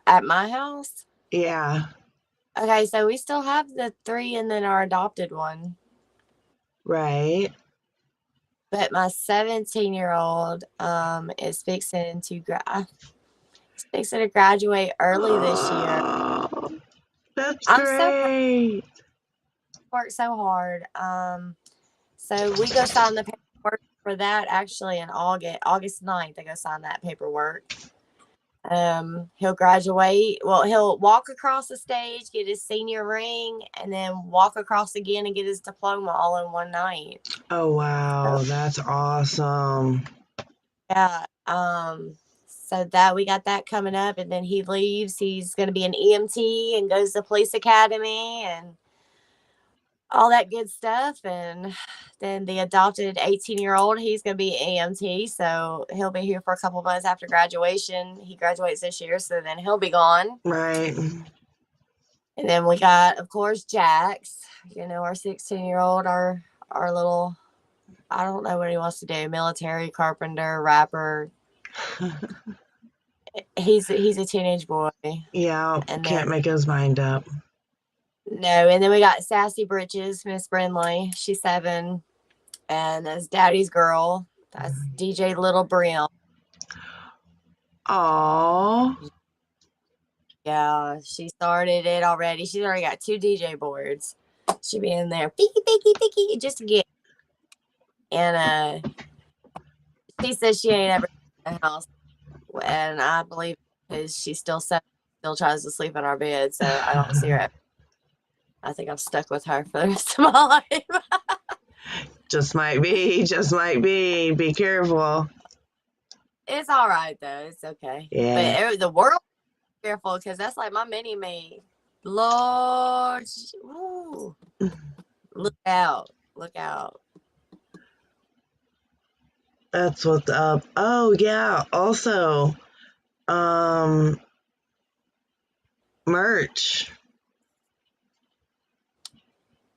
At my house? Yeah. Okay, so we still have the 3 and then our adopted one. Right. But my 17-year-old is fixing to graduate early this year. That's I'm so great. worked so hard. So we go sign the paperwork for that actually in August 9th. I go sign that paperwork. He'll graduate. Well, he'll walk across the stage, get his senior ring, and then walk across again and get his diploma all in one night. Oh, wow. That's awesome. Yeah. So that we got that coming up, and then he leaves. He's going to be an EMT and goes to police academy and all that good stuff. And then the adopted 18-year-old, he's going to be EMT. So he'll be here for a couple months after graduation. He graduates this year, so then he'll be gone. Right. And then we got, of course, Jax, our 16-year-old, our little, I don't know what he wants to do, military, carpenter, rapper. He's a teenage boy. Yeah, and can't make his mind up. No, and then we got Sassy Britches, Miss Brindley. She's 7, and that's Daddy's girl. That's DJ Little Brim. Aww. Yeah, she started it already. She's already got 2 DJ boards. She'll be in there, picky, just to get. And she says she ain't ever in the house, and I believe because she's still 7, still tries to sleep in our bed, so I don't see her ever. I think I'm stuck with her for the rest of my life. Just might be. Be careful. It's all right, though. It's okay. Yeah. But the world is careful because that's like my mini-me. Lord. Ooh. Look out. That's what's up. Oh, yeah. Also, merch.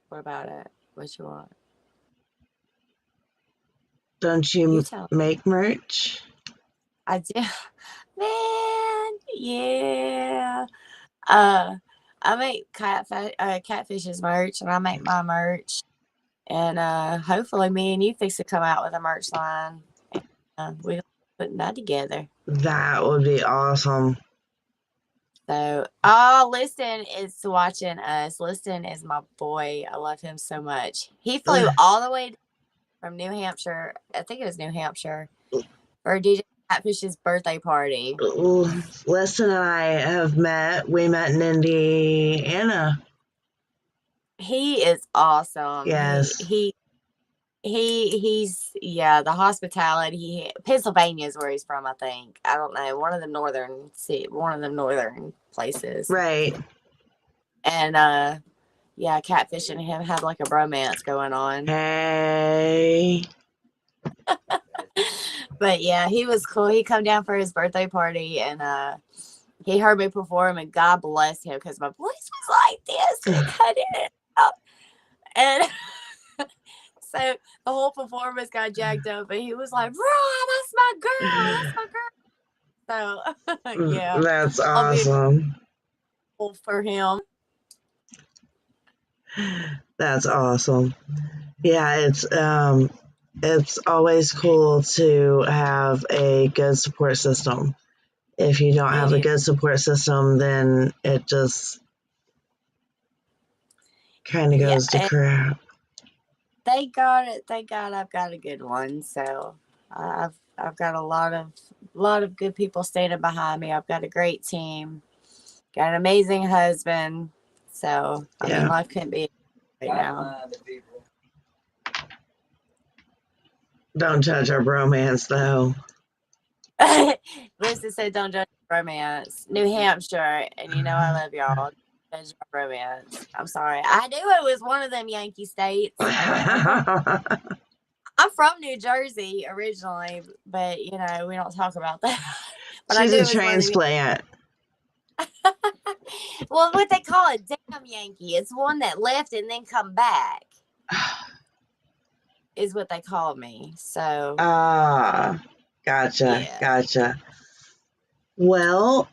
What about it? What you want? Don't you tell me. make merch? I do. Man, yeah. I make Catfish's merch, and I make my merch. And hopefully me and you fix to come out with a merch line. We're putting that together. That would be awesome. So, Liston is watching us. Liston is my boy. I love him so much. He flew all the way from New Hampshire. I think it was New Hampshire for DJ Catfish's birthday party. Liston and I have met. We met in Indiana. He is awesome. Yes. He's the hospitality. Pennsylvania is where he's from, I think. I don't know, one of the northern places, right? And Catfish and him have like a bromance going on. Hey. But yeah, he was cool. He come down for his birthday party, and he heard me perform, and God bless him because my voice was like this and cut it out. And so the whole performance got jacked up, and he was like, "Bro, that's my girl." So yeah, that's awesome. For him. That's awesome. Yeah, it's always cool to have a good support system. If you don't have a good support system, then it just kind of goes to crap. Thank God I've got a good one. So I've got a lot of good people standing behind me. I've got a great team. got an amazing husband. So, I mean, Yeah. life couldn't be right now. Like-minded people. Don't judge our bromance, though. Lisa said, don't judge romance. New Hampshire, and you know I love y'all. Don't judge romance. I'm sorry. I knew it was one of them Yankee states. I'm from New Jersey originally, but, you know, we don't talk about that. But I She's knew a it was one of them. transplant. Well, what they call it, damn Yankee. It's one that left and then come back. Is what they call me. So Ah, gotcha, Yeah. gotcha. Well,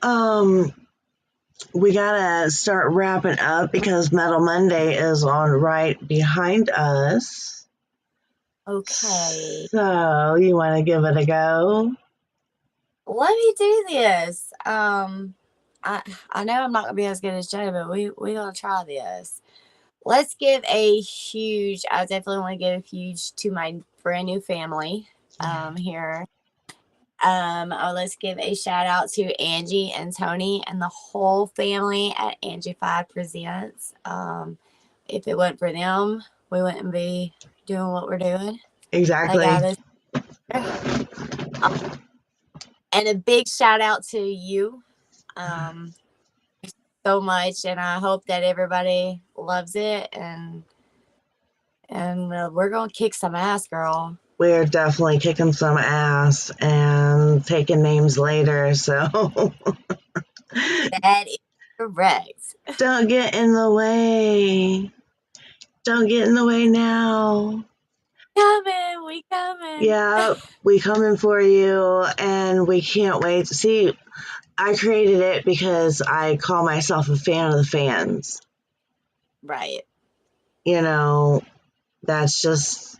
we gotta start wrapping up because Metal Monday is on right behind us. okay, So you want to give it a go? let me do this. I know I'm not gonna be as good as Joe, but we're gonna try this. Let's give a huge. I definitely want to give a huge to my brand new family here. Let's give a shout out to Angie and Tony and the whole family at Angified Presents. If it wasn't for them, we wouldn't be doing what we're doing. Exactly. They got us. And a big shout out to you so much, and I hope that everybody loves it, and we're gonna kick some ass, girl. We're definitely kicking some ass and taking names later, so That is correct. don't get in the way. Don't get in the way now. We coming. Yeah, we coming for you, and we can't wait to see. I created it because I call myself a fan of the fans. Right. You know, that's just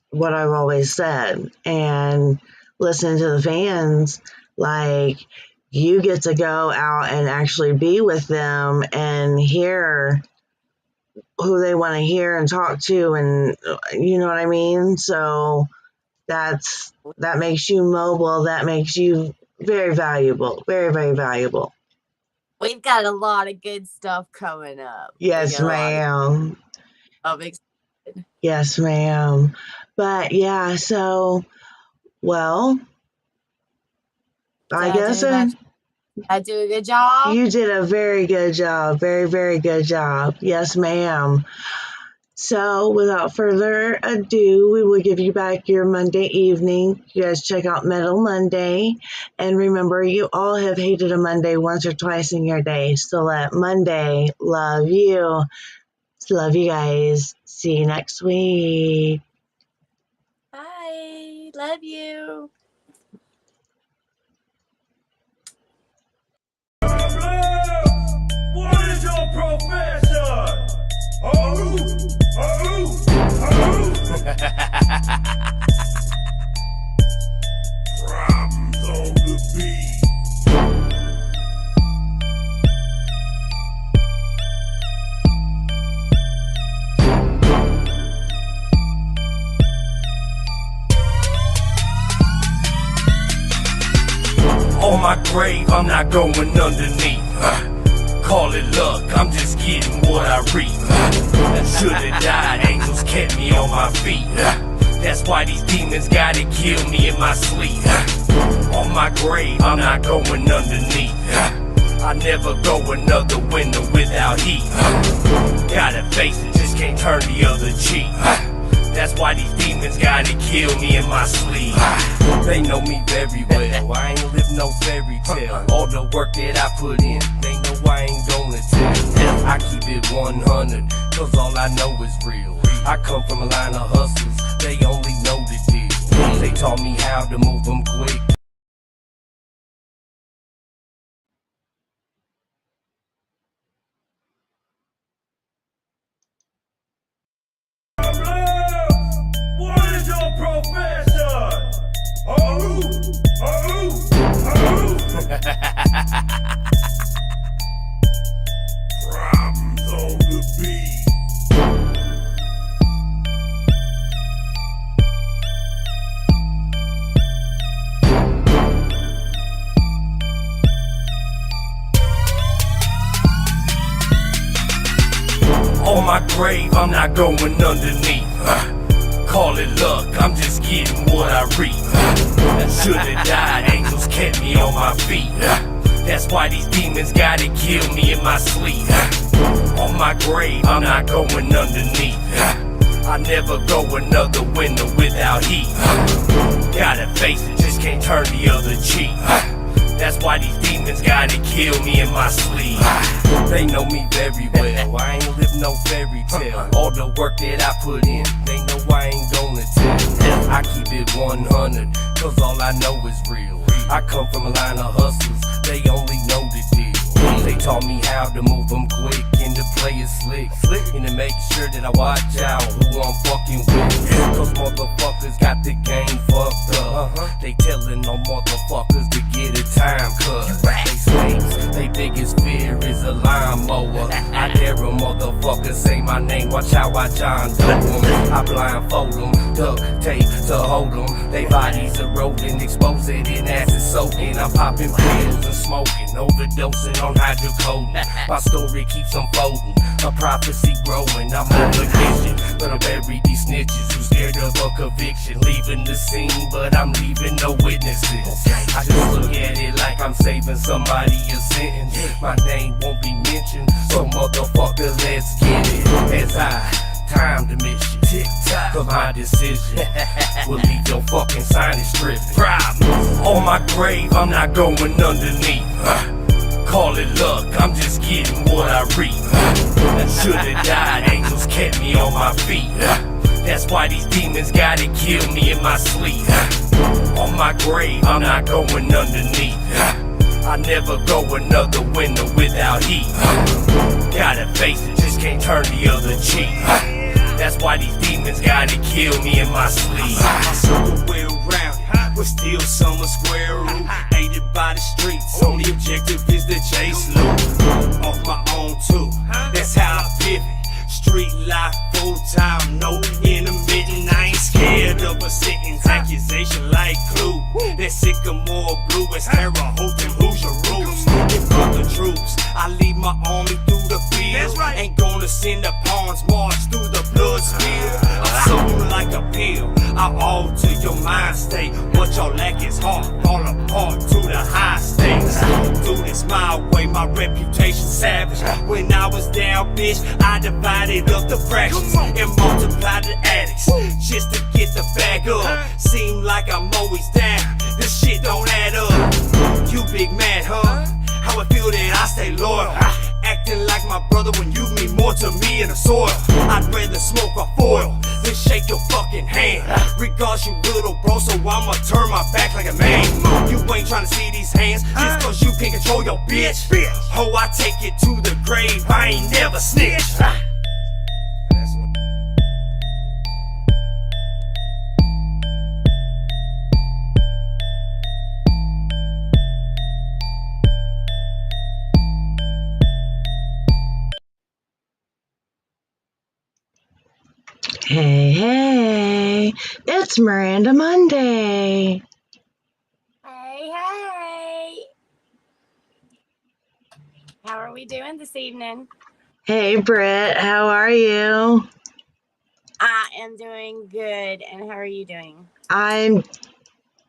what I've always said. And listening to the fans, like, you get to go out and actually be with them and hear who they want to hear and talk to, and you know what I mean? So that makes you mobile. That makes you very valuable. Very, very valuable. We've got a lot of good stuff coming up. Yes, ma'am. I'm excited. Yes, ma'am. But yeah, so, well, I guess I do a good job. you did a very good job. Very, very good job. Yes, ma'am. So without further ado, we will give you back your Monday evening. You guys check out Metal Monday. And remember, you all have hated a Monday once or twice in your day. So let Monday love you. Love you guys. See you next week. Bye. Love you. What is your profession? Problems on the beat. On my grave, I'm not going underneath. Call it luck, I'm just getting what I reap. Should've died, angels kept me on my feet. That's why these demons gotta kill me in my sleep. On my grave, I'm not going underneath. I never go another winter without heat. Gotta face it, just can't turn the other cheek. That's why these demons gotta kill me in my sleep. They know me very well, I ain't live no fairy tale. All the work that I put in, they know I ain't gonna tell. I keep it 100, cause all I know is real. I come from a line of hustlers, they only know the deal. They taught me how to move them quick. What is your profession? Problems on the beat. my grave, I'm not going underneath. Call it luck, I'm just getting what I reap. Should've died, angels kept me on my feet. That's why these demons gotta kill me in my sleep. On my grave, I'm not going underneath. I never go another winter without heat. Gotta face it, just can't turn the other cheek. That's why these demons gotta kill me in my sleep. They know me very well, I ain't live no fairy tale. All the work that I put in, they know I ain't gonna tell. I keep it 100, cause all I know is real. I come from a line of hustlers, they only know the deal. They taught me how to move them quick and to play it slick. And to make sure that I watch out who I'm fucking with. Cause motherfuckers got the game fucked up. They telling on motherfuckers to get a time cut. They slaves, they biggest fear is a lawnmower. I dare a motherfucker say my name, watch how I John Doe them. I blindfold them, duct tape to hold them. They bodies eroding, exposed in acid soaking. I'm popping pills and smoking, overdosing on hydrocodone. My story keeps unfolding, a prophecy growing. I'm on vacation, but I'm buried these snitches who scared of a conviction. Leaving the scene, but I'm leaving no witnesses. I just look at it like I'm saving somebody a sentence. My name won't be mentioned, so motherfucker, let's get it. As I time to miss you, tick-tock, cause my decision will leave your fucking sinus stripping. Problem. On my grave, I'm not going underneath. Call it luck, I'm just getting what I reap. Should've died, angels kept me on my feet. That's why these demons gotta kill me in my sleep. On my grave, I'm not going underneath. I never go another winter without heat. Gotta face it, just can't turn the other cheek. That's why these demons gotta kill me in my sleep. My circle well rounded, but still some are square root. Aided by the streets, only objective is to chase loot. Off my own too, that's how I pivot. Street life full time, no intermittent. I ain't scared of a sentence, accusation like Clue. That sycamore blue is Terre Haute and Hoosier roots. In front the troops, I lead my army through the field. Ain't gonna send the pawns march through the blood spill. I'm sold like a pill, I alter your mind state. What y'all lack is heart, fall apart to the high stakes. Do this my way, my reputation savage. When I was down, bitch, I divided up the fractions and multiplied the addicts just to get the bag up. Seem like I'm always down, this shit don't add up. You big mad, huh? How I feel that I stay loyal. Acting like my brother when you mean more to me in the soil. I'd rather smoke a foil than shake your fucking hand. Regards you little bro, so I'ma turn my back like a man. You ain't tryna see these hands just cause you can't control your bitch. Ho, I take it to the grave, I ain't never snitch. Hey, hey, it's Miranda Monday. Hey, hey. How are we doing this evening? Hey, Britt, how are you? I am doing good. And how are you doing? I'm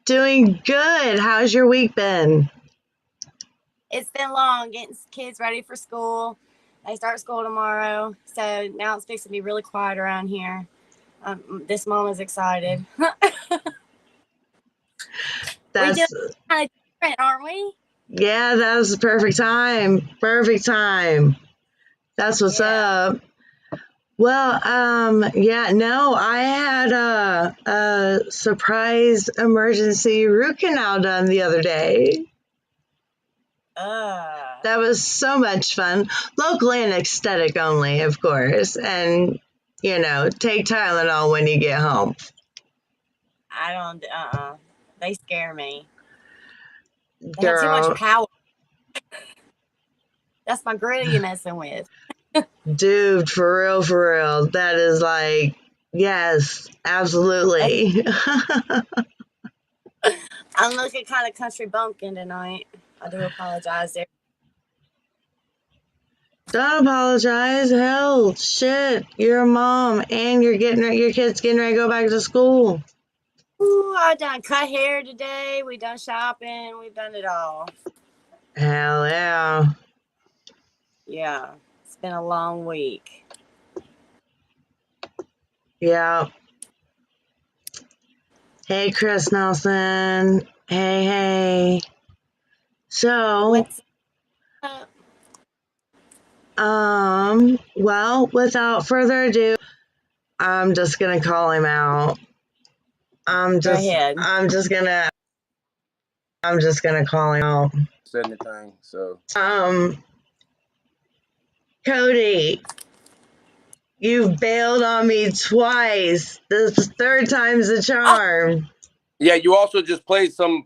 doing good. How's your week been? It's been long getting kids ready for school. They start school tomorrow. So now it's fixing to be really quiet around here. This mom is excited. That's, We do kind of different, aren't we? yeah, that was the perfect time. Perfect time. That's what's up. Well, yeah, no, I had a surprise emergency root canal done the other day. That was so much fun. Local anesthetic only, of course. And, you know, take Tylenol when you get home. I don't, they scare me. They Girl. have too much power. That's my grill you're messing with. Dude, for real. That is like, yes, absolutely. I'm looking kind of country bumpkin tonight. I do apologize there. Don't apologize. Hell, shit. You're a mom and your kid's getting ready to go back to school. Ooh, I done cut hair today. We done shopping. We've done it all. Hell yeah. Yeah, it's been a long week. Yeah. Hey, Chris Nelson. Hey. So, What's up? well, without further ado, I'm just gonna call him out. I'm Go ahead. just gonna call him out. Said anything, so Cody, you've bailed on me twice. This third time's the charm. yeah, you also just played some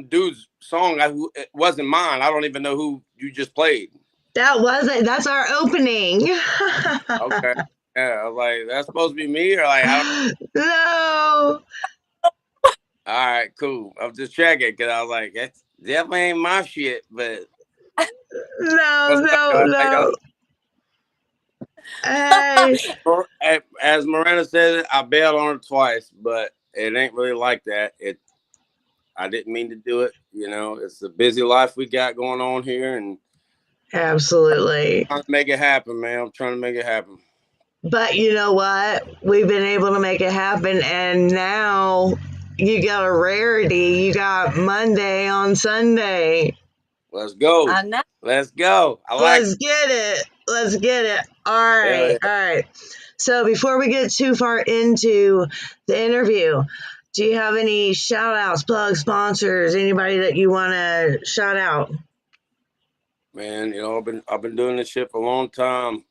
dude's song. It wasn't mine. I don't even know who you just played. That's our opening. Okay. Yeah, I was like, that's supposed to be me, or like, I don't. No. All right, cool. I'm just checking because I was like, that's definitely ain't my shit, but No. Hey. As Miranda said, I bailed on her twice, but it ain't really like that. I didn't mean to do it. You know, it's a busy life we got going on here, and Absolutely. I'm trying to make it happen, man. I'm trying to make it happen. But you know what? We've been able to make it happen, and now you got a rarity. You got Monday on Sunday. Let's go. I know. Let's go. Let's get it. All right. Yeah. All right. So before we get too far into the interview, do you have any shout outs, plugs, sponsors, anybody that you want to shout out? Man, you know, I've been doing this shit for a long time.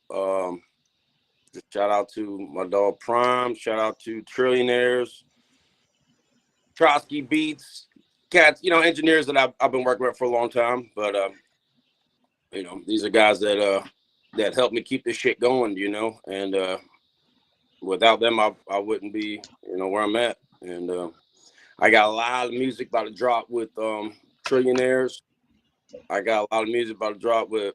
Just shout out to my dog Prime. Shout out to Trillionaires, Trotsky Beats, cats. You know, engineers that I've been working with for a long time. But you know, these are guys that helped me keep this shit going. You know, and without them, I wouldn't be, you know, where I'm at. And I got a lot of music about to drop with Trillionaires. I got a lot of music about to drop with,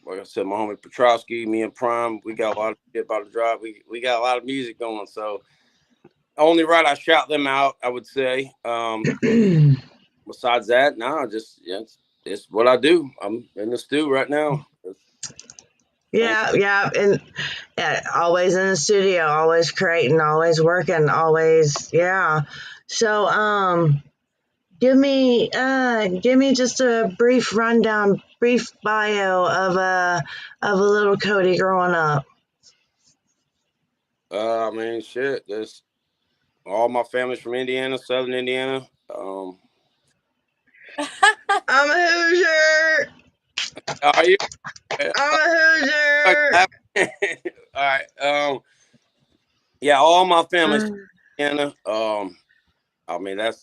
like I said, my homie Petrowski, me and Prime. We got a lot of shit about to drop. We got a lot of music going. So only right I shout them out, I would say. Besides that, it's what I do. I'm in the stew right now. Yeah, and always in the studio, always creating, always working, always, yeah. So, give me just a brief rundown, brief bio of a little Cody growing up. I mean, shit. There's all my family's from Indiana, Southern Indiana. I'm a Hoosier. Are you? I'm a Hoosier. All right. Yeah, all my family's from Indiana. I mean, that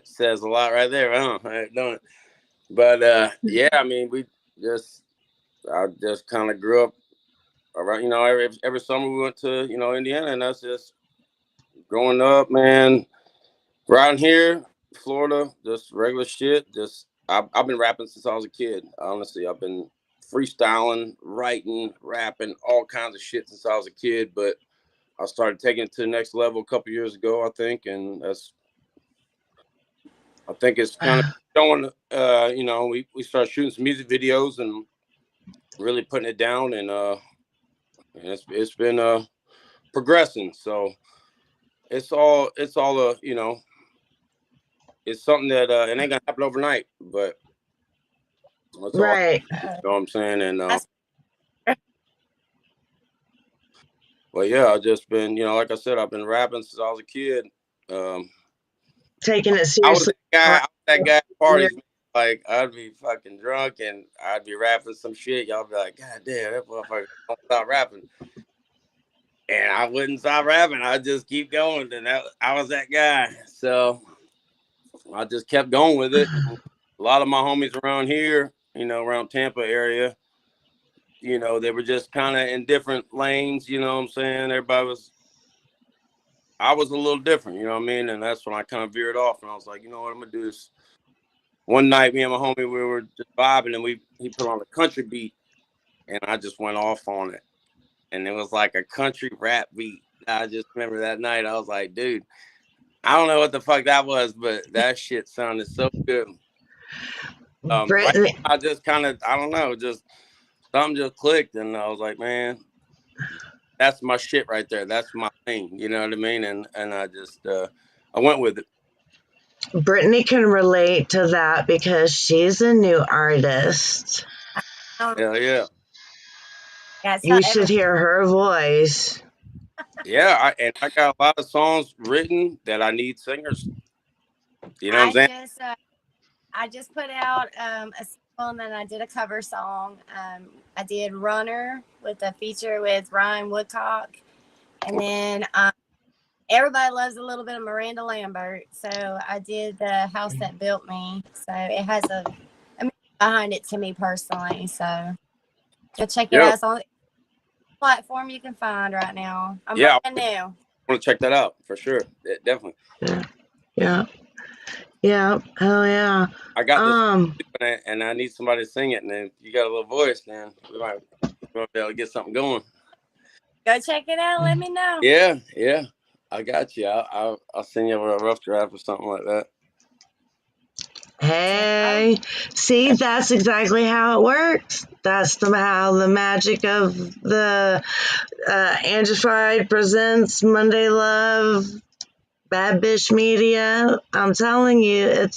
says a lot right there, huh? Don't it? But yeah, I mean, I just kind of grew up around, you know, every summer we went to, you know, Indiana, and that's just growing up, man. Around here, Florida, just regular shit. I've been rapping since I was a kid. Honestly, I've been freestyling, writing, rapping, all kinds of shit since I was a kid. But I started taking it to the next level a couple years ago, I think, and I think it's kind of showing. You know, we started shooting some music videos and really putting it down, and it's been progressing. So it's all you know. It's something that it ain't gonna happen overnight, but that's all. Right. You know what I'm saying? And well, yeah, I've just been, you know, like I said, I've been rapping since I was a kid. Taking it I was seriously. that guy at parties. Like, I'd be fucking drunk and I'd be rapping some shit. Y'all be like, God damn, that motherfucker don't stop rapping. And I wouldn't stop rapping. I'd just keep going. And I was that guy. So I just kept going with it. A lot of my homies around here, you know, around Tampa area, you know, they were just kind of in different lanes, you know what I'm saying? I was a little different, you know what I mean? And that's when I kind of veered off and I was like, you know what, I'm gonna do this. One night, me and my homie, we were just vibing and he put on a country beat and I just went off on it. And it was like a country rap beat. I just remember that night. I was like, dude, I don't know what the fuck that was, but that shit sounded so good. Right Brittany, now, I just kind of, I don't know, just something just clicked, and I was like, man, that's my shit right there. That's my thing. You know what I mean? And I just I went with it. Brittany can relate to that because she's a new artist. Hell yeah. Yeah, You should hear her voice. Yeah, I got a lot of songs written that I need singers. You know what I'm saying? I just put out a single, and then I did a cover song. I did Runner with a feature with Ryan Woodcock. And then everybody loves a little bit of Miranda Lambert. So I did The House That Built Me. So it has a meaning behind it to me personally. So go check it out. It's on the platform you can find right now. I'm brand new. I want to check that out for sure. Definitely. Yeah. Hell yeah. I got this, and I need somebody to sing it. And then you got a little voice, then we might be able to get something going. Go check it out. Let me know. Yeah. I got you. I'll send you a rough draft or something like that. Hey, see, that's exactly how it works. That's how the magic of the Angified presents Monday Love, Bad Bitch Media. I'm telling you,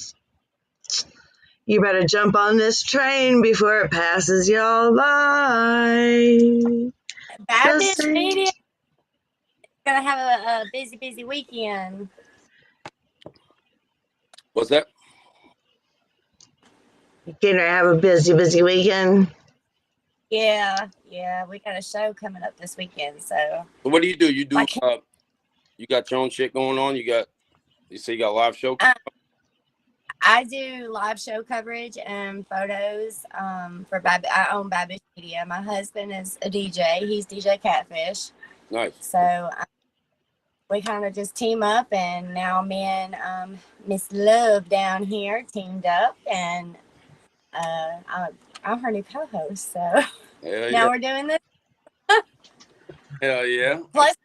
you better jump on this train before it passes y'all by. Bad Bitch Media gonna have a busy weekend. What's that? Gonna have a busy weekend. Yeah, we got a show coming up this weekend. So what do? You do you got your own shit going on? You say you got a live show? I do live show coverage and photos for I own Bad Bitch Media. My husband is a DJ. He's DJ Catfish. Nice. So we kind of just team up, and now me and Miss Love down here teamed up, and I'm her new co-host. So now we're doing this. Hell yeah. Plus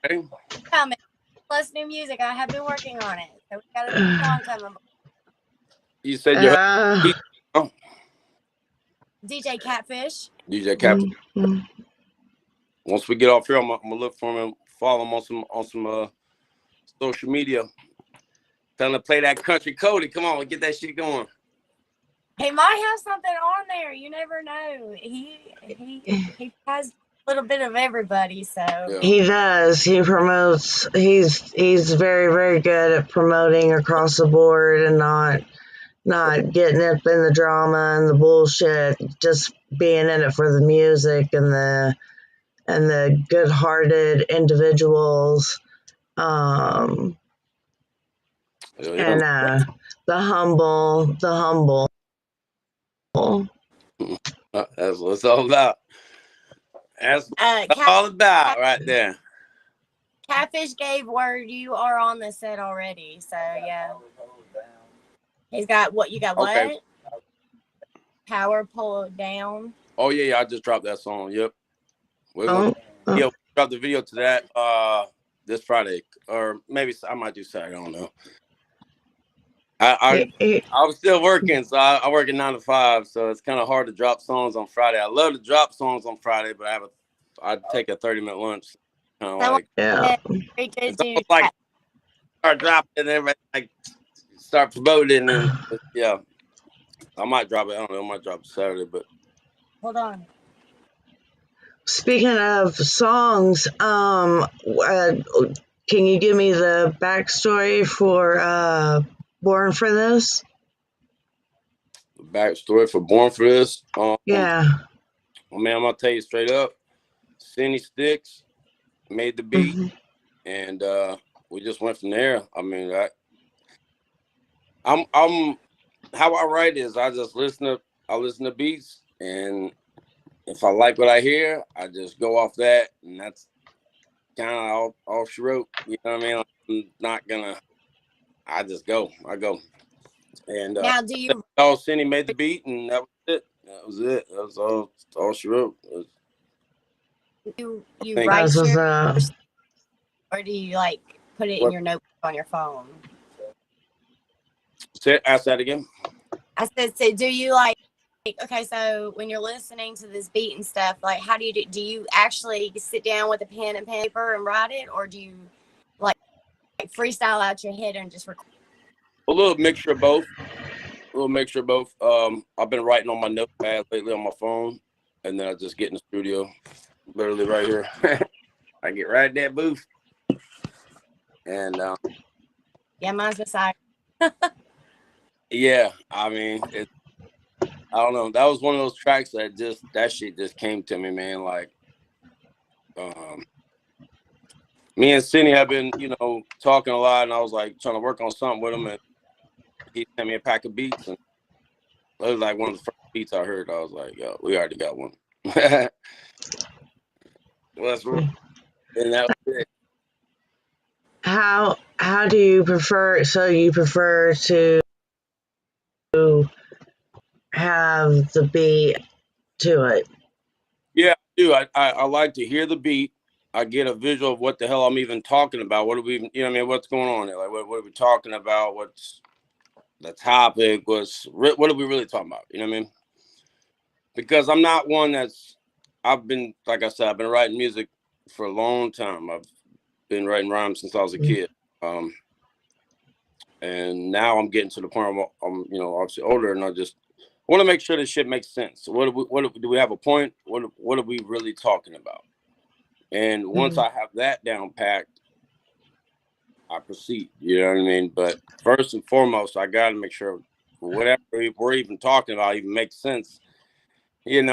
new music. I have been working on it. So we got a new song coming. You said DJ Catfish. DJ Catfish. Mm-hmm. Once we get off here, I'm gonna look for him and follow him on some social media. Tell him to play that country Cody. Come on, get that shit going. He might have something on there. You never know. He has a little bit of everybody. So he does. He promotes. He's very, very good at promoting across the board and not getting up in the drama and the bullshit. Just being in it for the music and the good-hearted individuals. And the humble. That's what it's all about. That's all about right there. Catfish gave word you are on the set already. So yeah. He's got what? You got what? Power Pull It Down. Oh yeah, I just dropped that song. Yep. We dropped the video to that this Friday, or maybe I might do Saturday. I don't know. I was still working, so I work at 9 to 5, so it's kind of hard to drop songs on Friday. I love to drop songs on Friday, but I take a 30-minute lunch. Kind of like start dropping and everybody like start promoting and yeah. I might drop it. I don't know. I might drop it Saturday, but hold on. Speaking of songs, can you give me the backstory for Born for This? The backstory for Born for This? Yeah. Well, man, I'm gonna tell you straight up. Cindy Sticks made the beat, and we just went from there. I mean, I'm how I write is I just listen to beats, and if I like what I hear, I just go off that, and that's kind of all she wrote. You know what I mean? Like, I'm not gonna. I just go. I go. And now, do you? Cindy made the beat, and that was it. That was all she wrote. You Thank write This was your, or do you like put it in What? your notebook on your phone? Ask that again. I said, so do you like, okay, so when you're listening to this beat and stuff, like how do you do you actually sit down with a pen and paper and write it, or do you like freestyle out your head and just record? A little mixture of both. I've been writing on my notepad lately on my phone, and then I just get in the studio, literally right here. I get right in that booth, and Yeah, mine's beside. yeah, I mean, I don't know. That was one of those tracks that shit just came to me, man. Like, me and Cindy have been, talking a lot, and I was like trying to work on something with him, and he sent me a pack of beats, and it was like one of the first beats I heard. I was like, yo, we already got one. Well, that's right. And that was it. how do you prefer? So you prefer to have the beat to it? Yeah, I do. I like to hear the beat. I get a visual of what the hell I'm even talking about. What are we, what's going on there? Like, what are we talking about? What's the topic? What are we really talking about? You know what I mean? Because I'm not one like I said, I've been writing music for a long time. I've been writing rhymes since I was a kid. And now I'm getting to the point where I'm obviously older, and I just want to make sure this shit makes sense. Do we have a point? What are we really talking about? And once I have that down packed, I proceed. You know what I mean? But first and foremost, I got to make sure whatever we're even talking about even makes sense. And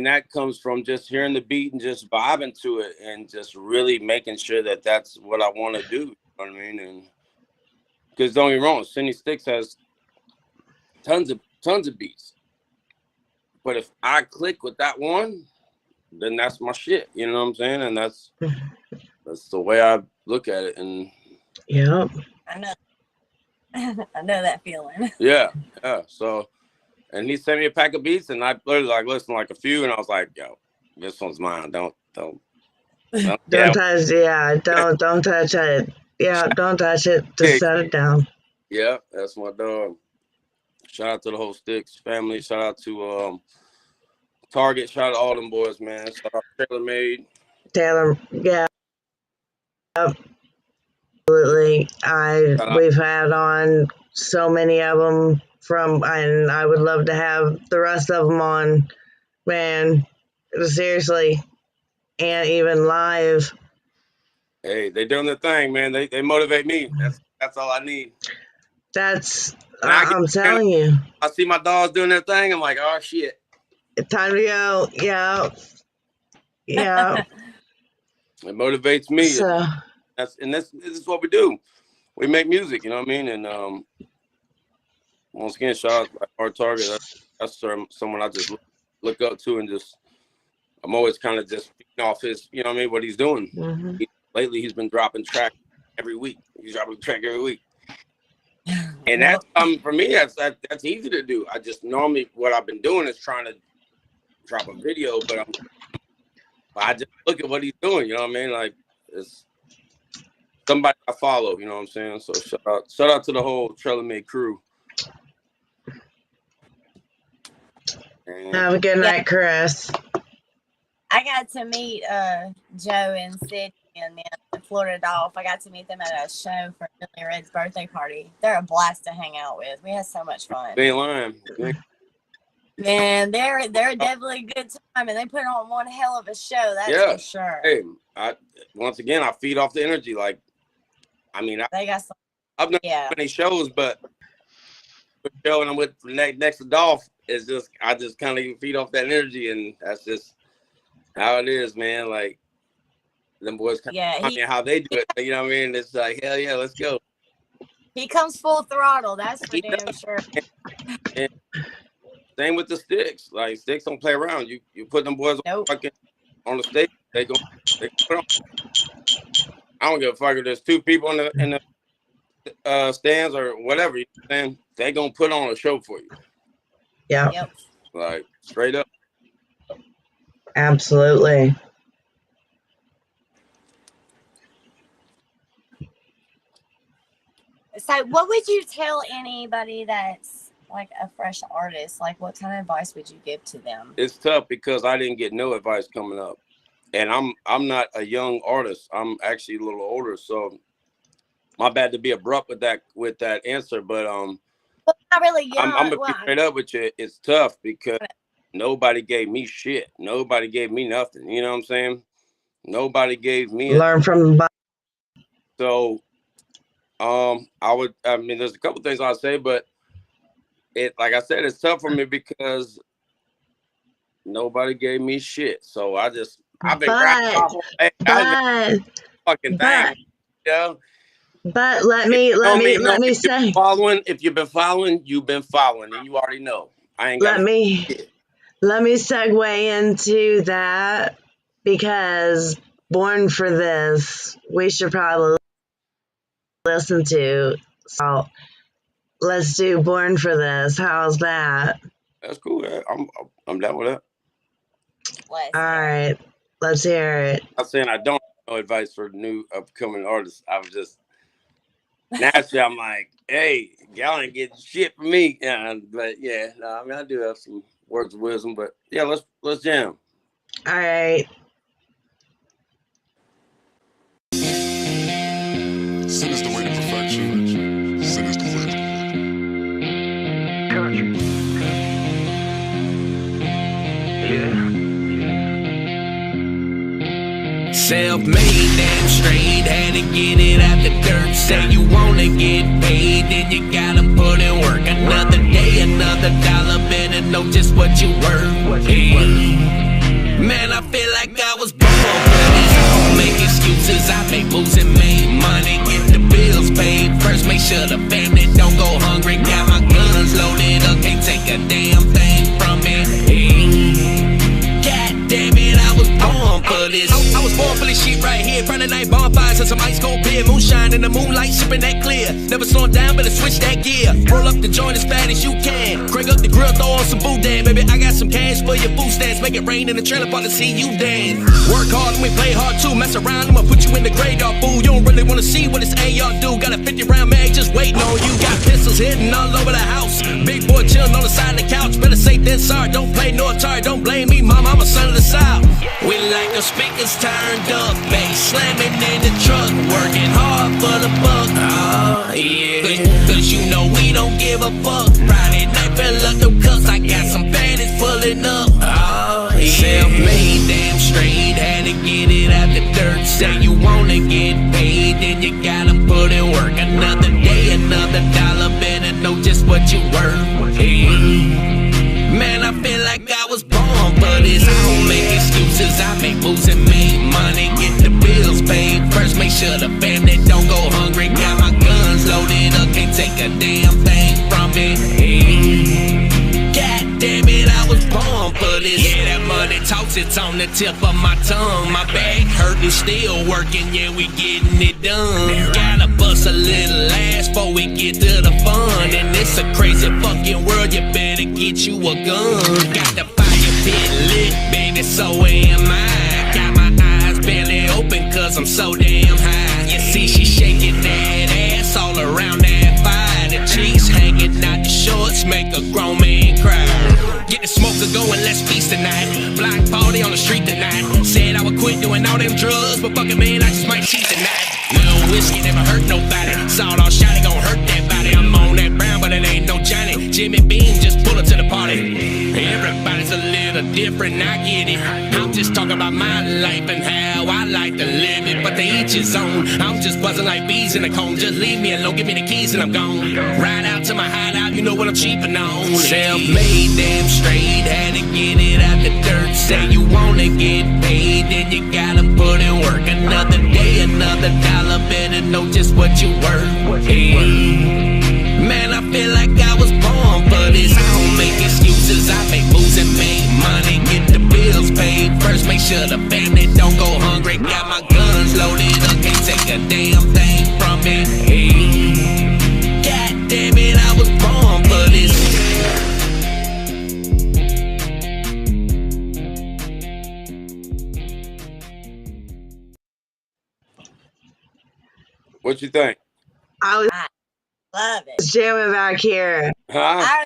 that comes from just hearing the beat and just vibing to it and just really making sure that that's what I want to do. You know what I mean? And because don't get me wrong, Cindy Sticks has tons of beats. But if I click with that one, then that's my shit. You know what I'm saying? And that's the way I look at it. And yeah, I know. I know that feeling. Yeah. So, and he sent me a pack of beats, and I literally listened like a few, and I was like, "Yo, this one's mine. Don't touch. Yeah, don't touch it. Yeah, don't touch it. Just set it down. Yeah, that's my dog. Shout out to the whole Sticks family. Shout out to Target. Shout out to all them boys, man. Shout out to Taylor Made. Yeah. Absolutely. We've had on so many of them and I would love to have the rest of them on, man, seriously, and even live. Hey, they doing their thing, man. They motivate me. That's all I need. I'm telling you. I see my dogs doing their thing. I'm like, oh shit, time to go. Yeah. It motivates me. So, this is what we do. We make music, you know what I mean? And once again, shout out to our Target. That's someone I just look up to, and I'm always kind of just feeding off his, you know what I mean, what he's doing. Lately, he's been dropping track every week. He's dropping track every week. And that's for me, that's easy to do. I just normally what I've been doing is trying to drop a video, but I just look at what he's doing. You know what I mean? Like it's somebody I follow. You know what I'm saying? So shout out to the whole Trailer Made crew. have a good night, Chris. I got to meet Joe and Sid and the Florida Dolph. I got to meet them at a show for Billy Red's birthday party. They're a blast to hang out with. We had so much fun. They ain't lying. Man, they're definitely a good time, and they put on one hell of a show. That's for sure. Hey, once again, I feed off the energy. Like, I mean, they got some. I've never done any shows, but the show and I'm with next to Dolph is just I just kind of feed off that energy, and that's just how it is, man. Like them boys kind of how they do it. You know what I mean? It's like hell yeah, let's go. He comes full throttle. That's for damn sure. And same with the Sticks. Like Sticks don't play around. You put them boys on the stage, they put on. I don't give a fuck if there's two people in the stands or whatever. You know what I'm saying? They gonna put on a show for you. Yeah. Like straight up. Absolutely. So, what would you tell anybody that's like a fresh artist? Like, what kind of advice would you give to them? It's tough because I didn't get no advice coming up, and I'm not a young artist. I'm actually a little older, so my bad to be abrupt with that answer. But Well, not really young. I'm gonna be straight up with you. It's tough because nobody gave me shit. Nobody gave me nothing. You know what I'm saying? Nobody gave me. Learn from the So, I mean, there's a couple things I'll say, but like I said, it's tough for me because nobody gave me shit. So I've been grinding my whole life. Fucking thing, you know? But let me say, if you've been following, you've been following, and you already know. I ain't got let me segue into that, because Born for This, we should probably listen to. So let's do Born for This. How's that? That's cool. I'm down with that. All right, let's hear it. I'm saying I don't have no advice for new upcoming artists. I was just naturally, I'm like, hey, y'all ain't getting shit from me. But yeah, no, I mean, I do have some words of wisdom, but yeah, let's jam. All right. Sin is the way to perfection. Sin is the way to Self-made, damn straight, had to get it out the dirt. Say you wanna get paid, then you gotta put in work. Another day, another dollar, better know just what you worth. Hey. Man, I feel like I was born for this. I don't make excuses, I make moves and make money, get the bills paid. First, make sure the family don't go hungry. Got my guns loaded up, can't take a damn thing from me. Hey. God damn it, I was born for this. I was born for this shit right here. Friday night bonfires and some ice cold beer. Moonshine in the moonlight, sipping that clear. Never slowing down, better switch that gear. Roll up the joint as fast as you can. Crank up the grill, throw on some boudin. Baby, I got some cash for your food stamps. Make it rain in the trailer park to see you dance. Work hard and we play hard too. Mess around, I'ma put you in the graveyard, fool. You don't really wanna see what this AR do. Got a 50-round mag just waiting on you. Got pistols hidden all over the house. Big boy chillin' on the side of the couch. Better safe than sorry. Don't play no Atari. Don't blame me, mama. I'm a son of the South. We like the speakers turned up, bass slamming in the truck, working hard for the buck. Oh yeah, cause you know we don't give a fuck. Friday night fill up them cups, I got some baddies pulling up. Oh yeah, self-made, damn straight, had to get it out the dirt. Say you wanna get paid, then you gotta put in work. Another day, another dollar, better know just what you worth. Hey. Man, I feel like I was born for this. I don't make excuses, I make moves and make money, get the bills paid. First, make sure the family don't go hungry. Got my guns loaded up, can't take a damn thing from me. Hey. God damn it, I was born for this. Yeah, that money talks, it's on the tip of my tongue. My back hurting, still working, yeah, we getting it done. Gotta bust a little ass before we get to the fun. And it's a crazy fucking world, you better get you a gun. Got the fire pit lit, baby, so am I. Got my eyes barely open cause I'm so damn high. You see she shaking that ass all around that fire. The cheeks hanging out the shorts make a grown man cry. Get the smoker going, let's feast tonight. Block party on the street tonight. Said I would quit doing all them drugs, but fucking man, I just might cheat tonight. Little whiskey never hurt nobody. Sawed off shot, it gon' hurt that body. I'm on that brown, but it ain't no Johnny. Jimmy Beam just pull up to the party. Everybody's a little different, I get it. I'm just talking about my life and how I like to live it, but to each his own. I'm just buzzing like bees in a comb. Just leave me alone, give me the keys and I'm gone. Ride out to my hideout, you know what I'm cheapin' on. Self-made, damn straight, had to get it out the dirt. Say you wanna get paid, then you gotta put in work. Another day, another dollar, better know just what you worth. Hey. Man, I feel like I was born for this. I don't make excuses, I make moves and make money, get the bills paid. First, make sure the family don't go hungry. Got my guns loaded up, can't take a damn thing from me. Hey. God damn it, I was born for this. What you think? I was Love it. Jamming back here. Huh?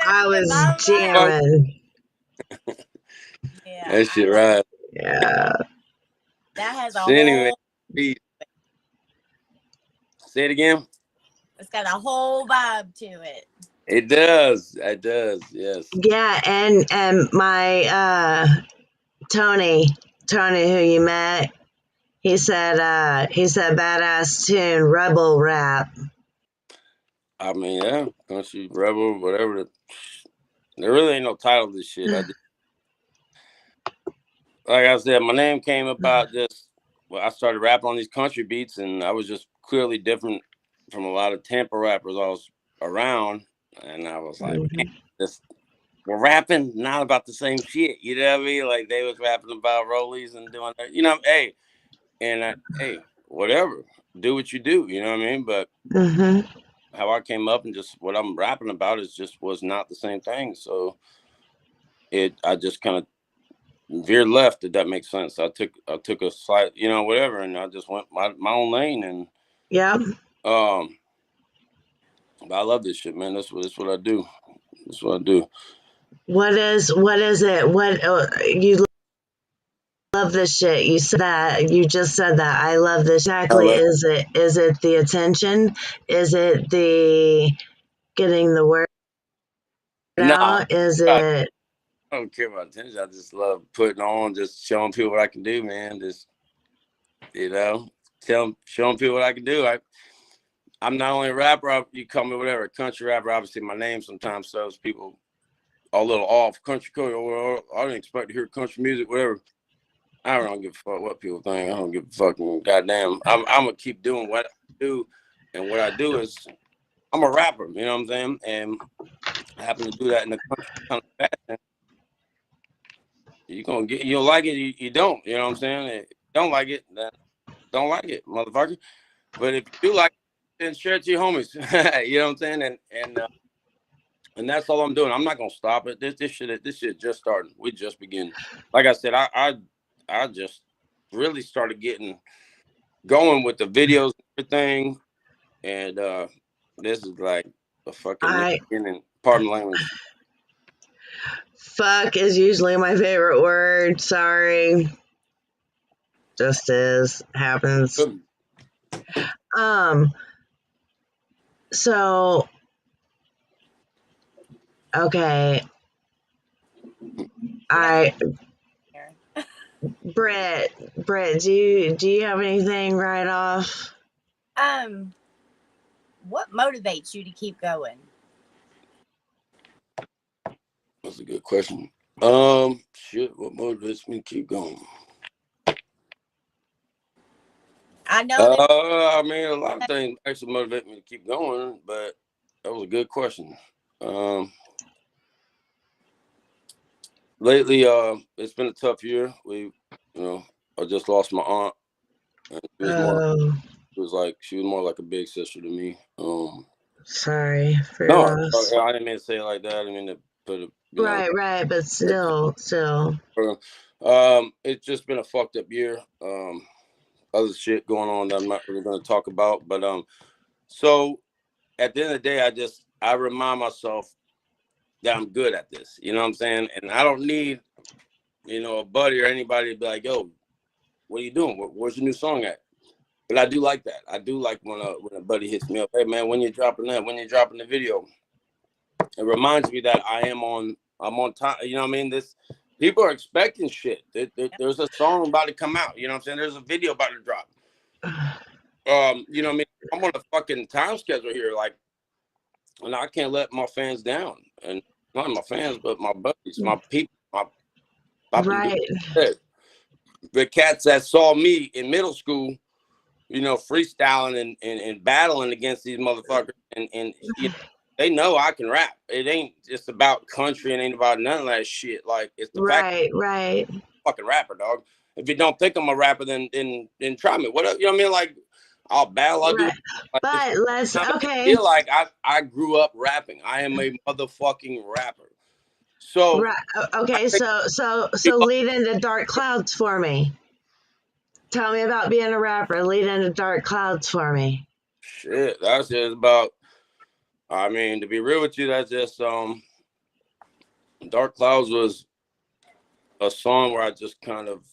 I was jamming. Yeah, That shit right. Yeah. that has a So anyway, whole. say it again. It's got a whole vibe to it. It does. It does. Yes. Yeah, and my Tony, who you met, he said badass tune, rebel rap. I mean, yeah, country rebel, whatever. There really ain't no title to this shit. Like I said, my name came about just. Well, I started rapping on these country beats, and I was just clearly different from a lot of Tampa rappers I was around, and I was like, man, we're rapping not about the same shit. You know what I mean? Like they was rapping about rollies and doing that. You know, hey, and hey, whatever, do what you do. You know what I mean? But how I came up and just what I'm rapping about is just was not the same thing. So I just kind of veered left, if that makes sense. I took a slight, you know, whatever, and I just went my own lane, and but I love this shit, man. That's what I do. That's what I do. What is it? What you love this shit? You said that. You just said that. I love this. Exactly. Is it the attention? Is it the getting the word out? Is it? I don't care about attention. I just love putting on, just showing people what I can do, man. Just, you know, showing people what I can do. I'm not only a rapper, you call me whatever, a country rapper. Obviously, my name sometimes serves people a little off. Country, or I didn't expect to hear country music, whatever. I don't give a fuck what people think. I don't give a fucking goddamn. I'm gonna keep doing what I do, and what I do is I'm a rapper. You know what I'm saying? And I happen to do that in the country kind of fashion. You don't like it, you don't. You know what I'm saying? If you don't like it, then don't like it, motherfucker. But if you do like it, then share it to your homies. You know what I'm saying? And that's all I'm doing. I'm not gonna stop it. This shit just starting. We just beginning. Like I said, I just really started getting going with the videos and everything. And this is like a fucking beginning. Pardon the language. Fuck is usually my favorite word. Sorry. Just is. Happens. So okay. Britt, do you have anything right off? What motivates you to keep going? That's a good question. Shit, what motivates me to keep going? I know. I mean, a lot of things actually motivate me to keep going, but that was a good question. Lately, it's been a tough year. I just lost my aunt. And she was more like a big sister to me. Sorry for your loss. I didn't mean to say it like that. I didn't mean to put it. Right, but still. It's just been a fucked up year. Other shit going on that I'm not really going to talk about. But so at the end of the day, I remind myself that I'm good at this. You know what I'm saying? And I don't need, a buddy or anybody to be like, yo, what are you doing? Where's your new song at? But I do like that. I do like when a buddy hits me up. Hey man, when you're dropping that? When you're dropping the video? It reminds me that I'm on time. You know what I mean? People are expecting shit. There's a song about to come out. You know what I'm saying? There's a video about to drop. You know what I mean? I'm on a fucking time schedule here, like, and I can't let my fans down. And not my fans, but my buddies, my people, right. The cats that saw me in middle school, freestyling and battling against these motherfuckers, and they know I can rap. It ain't just about country, and ain't about none of that shit. Like, it's the fact right. I'm a fucking rapper, dog. If you don't think I'm a rapper, then try me. What, you know what I mean? Like, I'll battle. I'll do. Like, but let's okay. I feel like I grew up rapping. I am a motherfucking rapper. So okay, so lead into Dark Clouds for me. Tell me about being a rapper. Lead into Dark Clouds for me. Shit, that's just about I mean, to be real with you, that's just Dark Clouds was a song where I just kind of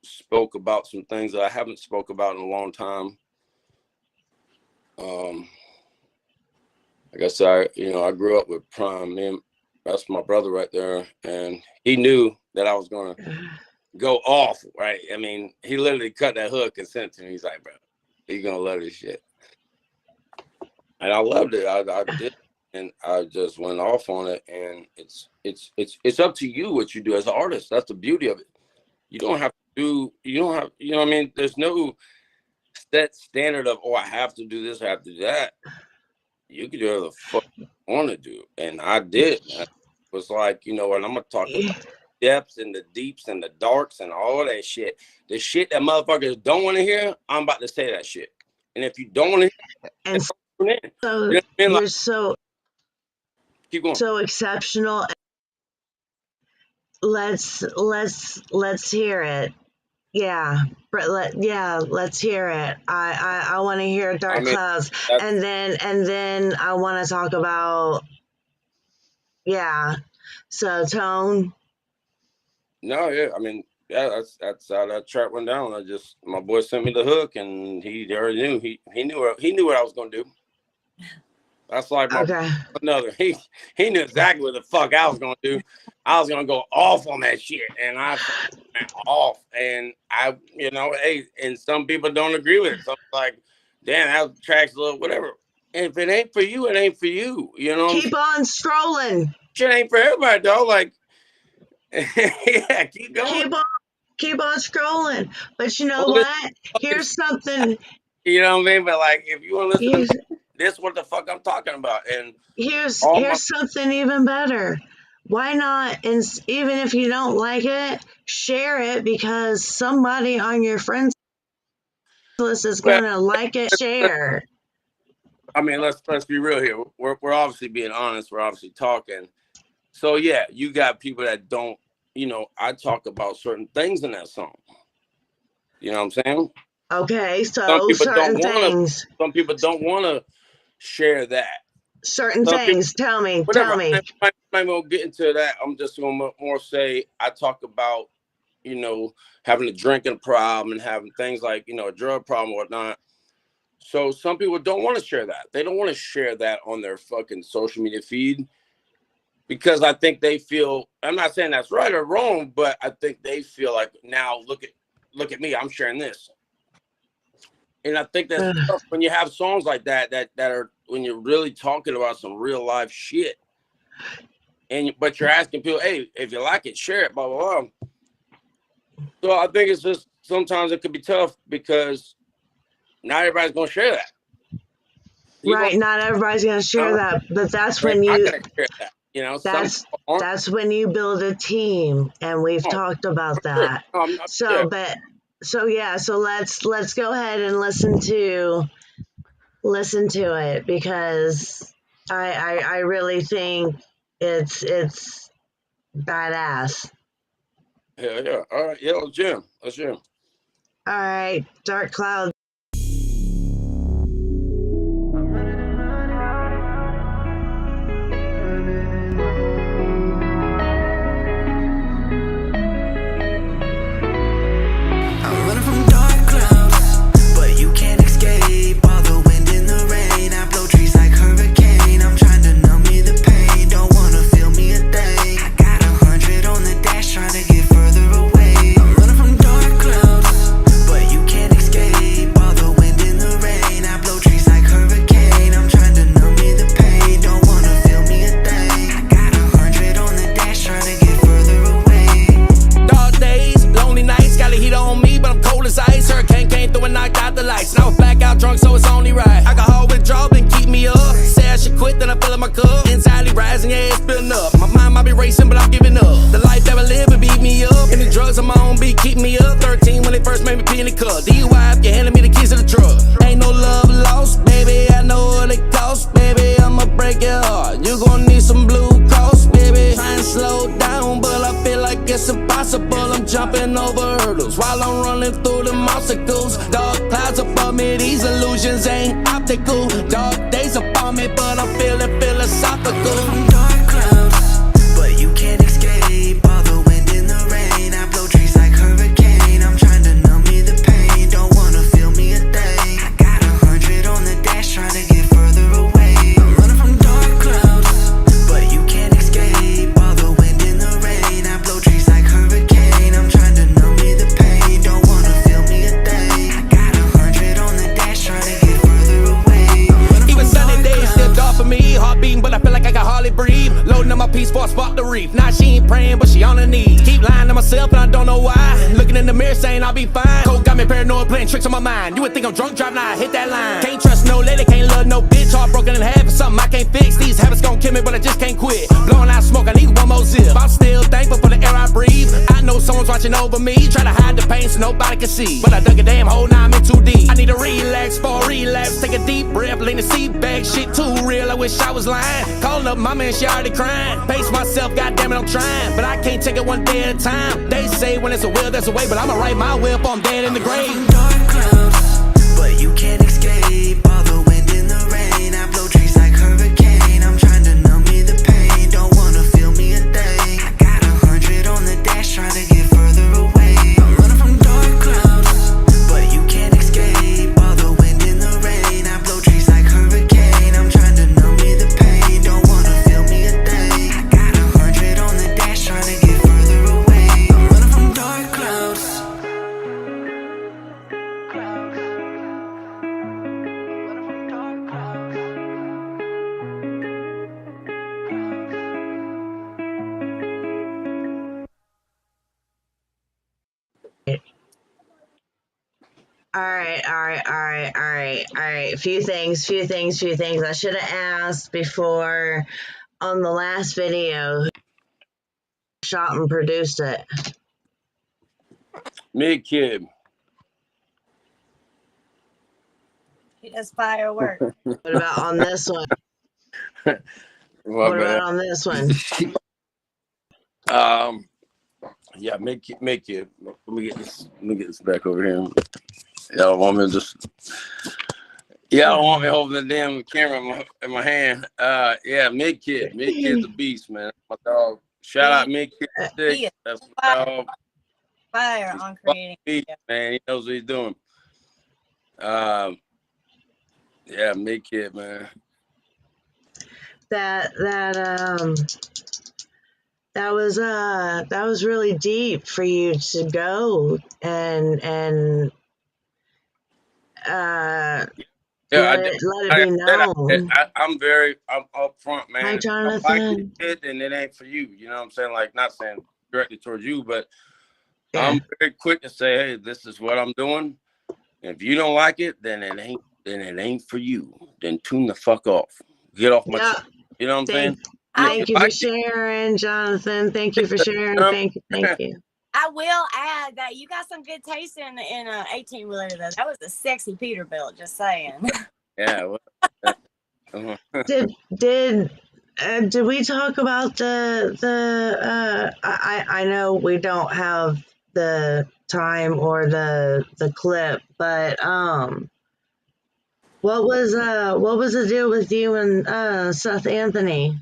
spoke about some things that I haven't spoke about in a long time. I guess I grew up with Prime. That's my brother right there, and he knew that I was gonna go off, right? I mean, he literally cut that hook and sent it to me. He's like, bro, you're gonna love this shit. And I loved it. I did, and I just went off on it. And it's up to you what you do as an artist. That's the beauty of it. You don't have to what I mean? There's no set standard of, I have to do this, I have to do that. You can do whatever the fuck you want to do. And I did. It was like, you know what, I'm gonna talk about the depths and the deeps and the darks and all that shit. The shit that motherfuckers don't want to hear, I'm about to say that shit. And if you don't want to hear it, so you know what I mean? you're Like, so keep going. so exceptional. Let's hear it. Yeah, let's hear it. I want to hear Dark Clouds, and then I want to talk about So Tone. No, yeah, I mean, that's how that track went down. My boy sent me the hook, and he already knew. He knew what I was gonna do. That's like another. He knew exactly what the fuck I was gonna do. I was gonna go off on that shit, and I went off. And hey, and some people don't agree with it. So I'm like, damn, that track's a little whatever. And if it ain't for you, it ain't for you. You know. Keep on strolling. Shit ain't for everybody, though. Like, yeah, keep going. Keep on scrolling. But you know what? Here's something. You know what I mean? But like, if you want to listen to this, what the fuck I'm talking about? And here's something even better. Why not? And even if you don't like it, share it, because somebody on your friends list is gonna like it. Share. I mean, let's be real here. We're obviously being honest. We're obviously talking. So yeah, you got people that don't. I talk about certain things in that song. You know what I'm saying? Okay, so certain things. Some people don't want to share that. Certain things. Tell me. I won't get into that. I'm just going to more say I talk about, having a drinking problem and having things like, a drug problem or whatnot. So some people don't want to share that. They don't want to share that on their fucking social media feed, because I think they feel, I'm not saying that's right or wrong, but I think they feel like, now look at me, I'm sharing this. And I think that's tough when you have songs like that are, when you're really talking about some real life shit, but you're asking people, hey, if you like it, share it, blah, blah, blah. So I think it's just, sometimes it could be tough because not everybody's going to share that. Right, not everybody's going to share that, but that's when you, that's when you build a team, and we've talked about that. So let's go ahead and listen to it, because I really think it's badass. Yeah. All right. Yeah, let's jam. All right, Dark Cloud. Jumping over hurdles while I'm running through the obstacles. Dark clouds above me, these illusions ain't optical. Dark days upon me, but I'm feeling Go from dark clouds, but you can't escape all the wind and the rain. I blow trees like hurricane. I'm trying to numb me the pain. Don't wanna feel me a thing. I got 100 on the dash, trying to get further away. I'm running from dark clouds, but you can't escape all the wind and the rain. I blow trees like hurricane. I'm trying to numb me the pain. Don't wanna feel me a thing. I got 100 on the dash, trying to get further away. Even sunny days slipped off of me. Heart beating, but I feel like I can hardly breathe. Loading up my piece before I spark the reef. Now she ain't praying, but she on her knees. Keep lying to myself, and I don't know why. Looking in the mirror saying I'll be fine. Cold got me paranoid, playing tricks on my mind. You would think I'm drunk driving, now I hit that line. Can't trust no lady, can't love no bitch. Heart broken in half, it's something I can't fix. These habits gon' kill me, but I just can't quit. Blowing out smoke, I need one more zip. I'm still thankful for the air I breathe. I know someone's watching over me. Try to hide the pain so nobody can see, but I dug a damn hole, now I'm in too deep. I need to relax for a relapse. Take a deep breath, lean the seat back. Shit too real, I wish I was lying. Calling up mama and she already crying. Pace myself, goddamn it, I'm trying, but I can't take it one day at a time. They say when it's a will, there's a way, but I'ma write my will before I'm dead in the grave. Dark clouds, but you can't escape all the wind and the rain. I blow trees like hurricane. I'm trying to numb me the pain. Don't wanna feel me a thing. I got 100 on the dash, trying to get further away. I'm running from dark clouds, but you can't escape all the wind and the rain. I blow trees like hurricane. I'm trying to numb me the pain. Don't wanna feel me a thing. I got 100 on the dash, trying to get further away. I'm running from dark clouds. All right. Few things. I should have asked before on the last video who shot and produced it. Me, kid. He does fireworks. What about on this one? What about on this one? Yeah, make it. Let me get this back over here. Y'all want me to just? Y'all want me holding the damn camera in my hand? Yeah, Mid Kid's a beast, man. My dog. Shout out Mid Kid. That's my dog. Fire on creating. Beast, man, he knows what he's doing. Yeah, Mid Kid, man. That was really deep for you to go and let it be known. I'm upfront, man. Hi, Jonathan. If I like it, then it ain't for you. You know what I'm saying? Like, not saying directly towards you, but yeah. I'm very quick to say, hey, this is what I'm doing. If you don't like it, then it ain't for you. Then tune the fuck off. Get off my channel. You know what I'm saying? Thank you for sharing, Jonathan. Thank you for sharing. Thank you. I will add that you got some good taste in 18 wheeler though. That was a sexy Peterbilt, just saying. Yeah. Well, Did we talk about I know we don't have the time or the clip, but what was the deal with you and Seth Anthony?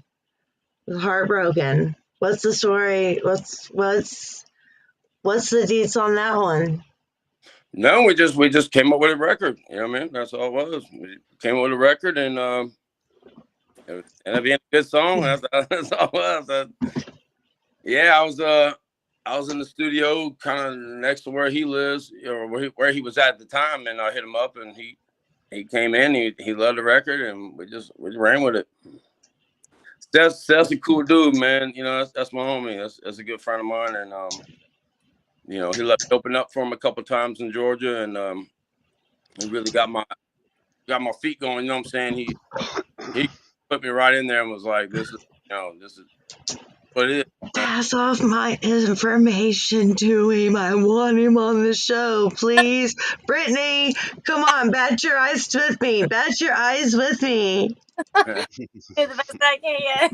Heartbroken. What's the story? What's the deets on that one? No, we just came up with a record. You know what I mean? That's all it was. We came up with a record and it ended up being a good song. That's all it was. Yeah, I was in the studio kind of next to where he lives, or where he was at the time, and I hit him up and he came in, he loved the record, and we ran with it. That's a cool dude, man. You know, that's my homie. That's a good friend of mine, and you know, he let me open up for him a couple times in Georgia, and he really got my feet going. You know what I'm saying? He put me right in there and was like, this is what it is. Pass off my information to him. I want him on the show, please. Brittany, come on, bat your eyes with me. Bat your eyes with me. Do the best I can.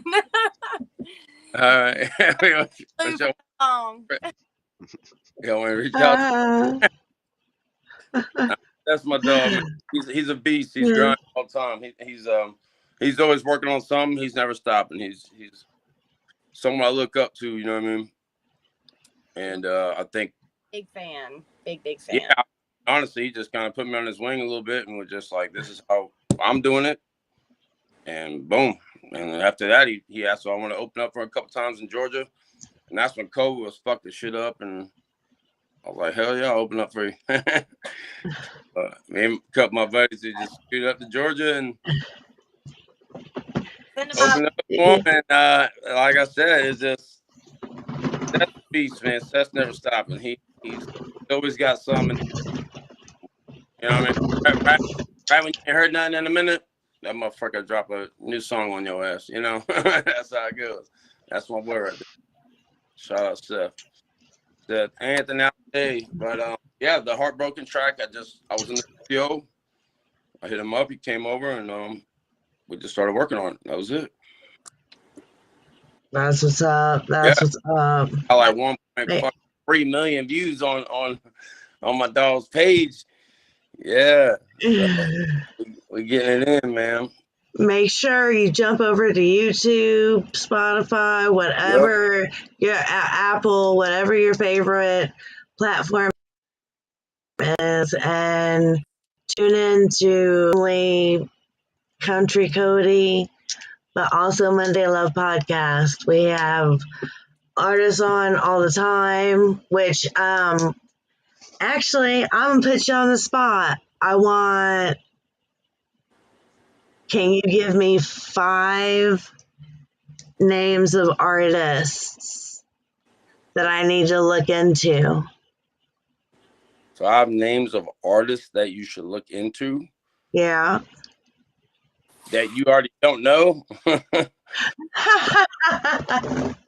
All right. Yeah, want to reach out? That's my dog, man. He's a beast. He's grinding all the time. he's always working on something. He's never stopping. He's someone I look up to. You know what I mean? And I think Big fan. Big fan. Yeah, honestly, he just kind of put me on his wing a little bit and was just like, "This is how I'm doing it." And boom. And after that, he asked if I want to open up for a couple times in Georgia. And that's when COVID was fucked the shit up. And I was like, hell yeah, I'll open up for you. Me and a couple of my buddies just shoot up to Georgia and open up for him. And like I said, it's just that's the beast, man. Seth's never stopping. He's always got something. You know what I mean? Right when you ain't heard nothing in a minute, that motherfucker drop a new song on your ass. You know, that's how it goes. That's my word. Shout out Seth Anthony out today. But yeah, the Heartbroken track. I was in the studio. I hit him up. He came over and we just started working on it. That was it. That's what's up. That's what's up. I like 1.3 million views on my dog's page. Yeah. So we getting it in, man. Make sure you jump over to YouTube, Spotify, whatever your Apple, whatever your favorite platform is, and tune in to only Country Cody, but also Monday Love Podcast. We have artists on all the time, which actually I'm gonna put you on the spot. Can you give me 5 names of artists that I need to look into? 5 names of artists that you should look into. Yeah. That you already don't know. You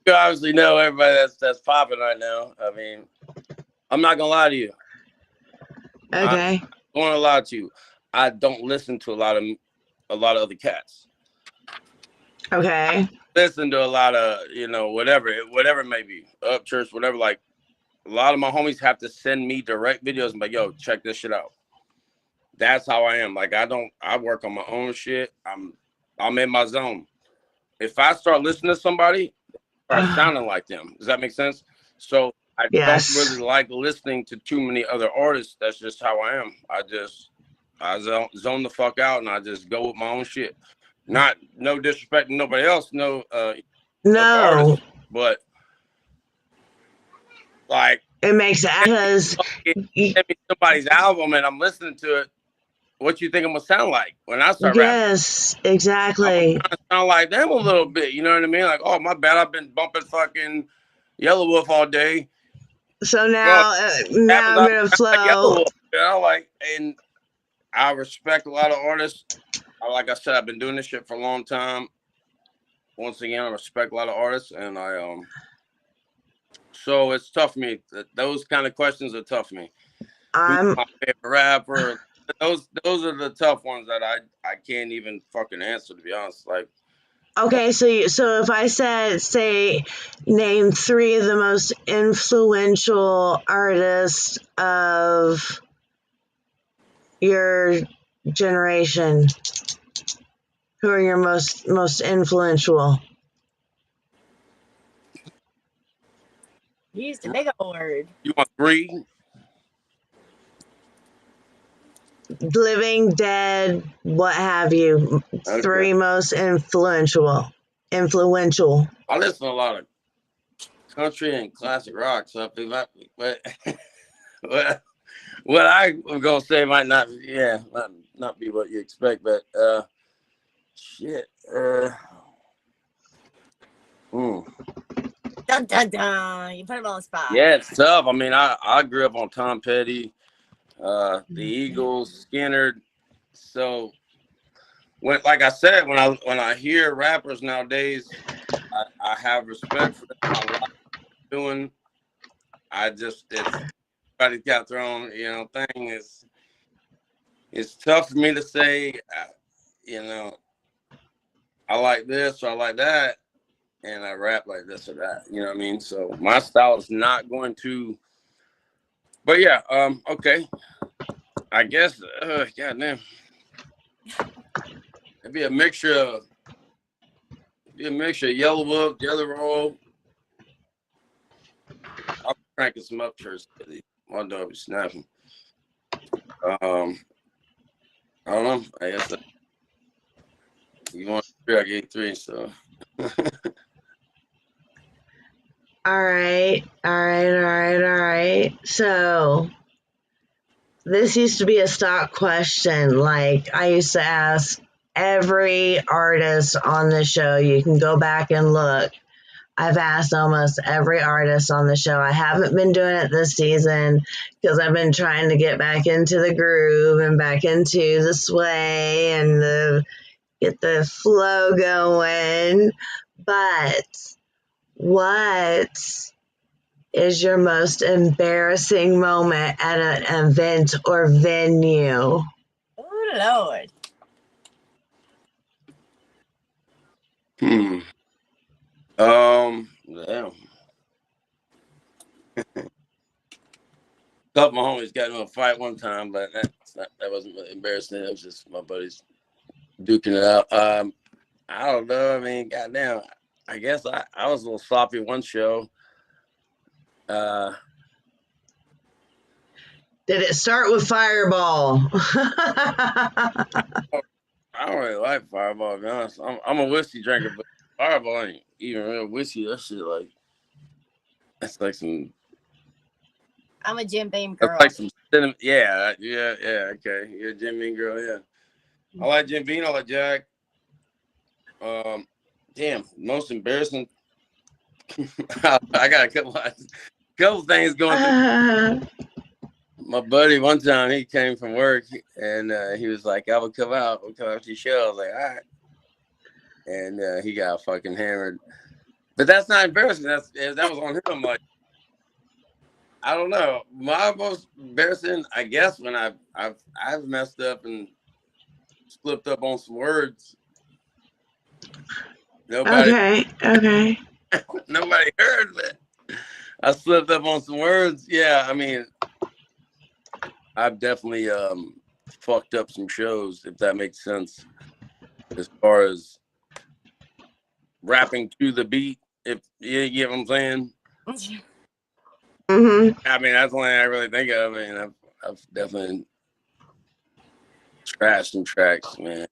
obviously know everybody that's popping right now. I mean, I'm not gonna lie to you. Okay. I'm gonna lie to you. I don't listen to a lot of other cats. Okay. I listen to a lot of, whatever it may be, up church, whatever. Like a lot of my homies have to send me direct videos and be like, yo, check this shit out. That's how I am. Like I work on my own shit. I'm in my zone. If I start listening to somebody, I start sounding like them. Does that make sense? So I don't really like listening to too many other artists. That's just how I am. I zone the fuck out and I just go with my own shit. No disrespect to nobody else, no artists, but like it makes it because you send me somebody's album and I'm listening to it. What you think I'm gonna sound like when I start rapping? Yes, exactly. I'm gonna sound like them a little bit. You know what I mean? Like, oh my bad, I've been bumping fucking Yellow Wolf all day. So now I'm gonna flow. And I respect a lot of artists. Like I said, I've been doing this shit for a long time. Once again, I respect a lot of artists, and so it's tough for me. Those kind of questions are tough for me. Who's my favorite rapper? Those are the tough ones that I can't even fucking answer, to be honest. Like, okay, so if I say name 3 of the most influential artists of your generation, who are your most influential? You used a big old word. You want 3? Living, dead, what have you? Okay. 3 most influential. I listen to a lot of country and classic rock stuff, but what I'm gonna say might not be what you expect, but shit. Dun, dun, dun. You put him on the spot. Yeah, it's tough. I mean, I grew up on Tom Petty, the Eagles, Skinner. So when I hear rappers nowadays, I have respect for them. I like what they're doing. Everybody's got their own, thing. It's tough for me to say, I like this or I like that, and I rap like this or that. You know what I mean? So my style is not going to. But yeah, okay. I guess, goddamn. It'd be a mixture of yellow wolf, yellow roll. I'm cranking some up first. My dog is snapping. I don't know. I guess you want 3, I gave 3. So. All right. So this used to be a stock question. Like I used to ask every artist on the show. You can go back and look. I've asked almost every artist on the show. I haven't been doing it this season because I've been trying to get back into the groove and back into the sway and get the flow going. But what is your most embarrassing moment at an event or venue? Oh, Lord. Damn. Couple of my homies got into a fight one time, but that wasn't really embarrassing. It was just my buddies duking it out. I don't know. I mean, goddamn. I guess I was a little sloppy one show. Did it start with Fireball? I don't really like Fireball, to be honest. I'm a whiskey drinker, but Fireball ain't even real whiskey. That shit that's like some. I'm a Jim Beam girl. That's like some cinnamon. Yeah, okay. You're a Jim Beam girl, yeah. I like Jim Beam, I like Jack. Damn, most embarrassing. I got a couple things going through. My buddy, one time he came from work and he was like, "I will come out. We'll come out to your show." I was like, "All right." And he got fucking hammered. But that's not embarrassing. That was on him. Like, I don't know. My most embarrassing, I guess, when I've messed up and slipped up on some words. Okay. Nobody heard it. I slipped up on some words. Yeah, I mean, I've definitely fucked up some shows, if that makes sense, as far as rapping to the beat, if you get what I'm saying. Mm-hmm. I mean, that's the only thing I really think of. I mean, I've definitely trashed some tracks, man.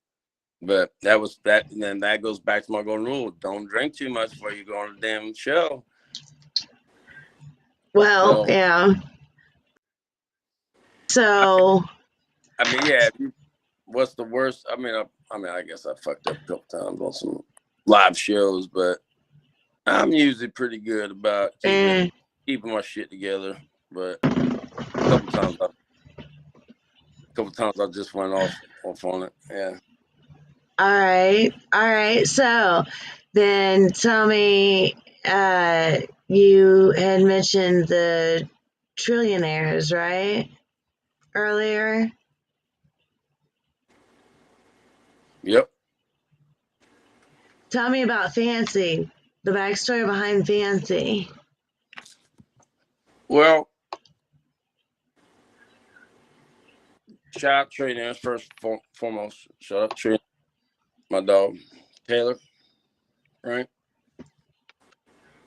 But that was that. And then that goes back to my golden rule: don't drink too much before you go on a damn show. Well, yeah. So, I mean, yeah. What's the worst? I mean, I guess I fucked up a couple times on some live shows, but I'm usually pretty good about keeping my shit together. But a couple times I just went off on it. Yeah. All right. So then tell me, you had mentioned the Trillionaires, right? Earlier. Yep. Tell me about Fancy, the backstory behind Fancy. Well, shout out Trillionaires first and foremost. Shout out Trillionaires, my dog, Taylor, right?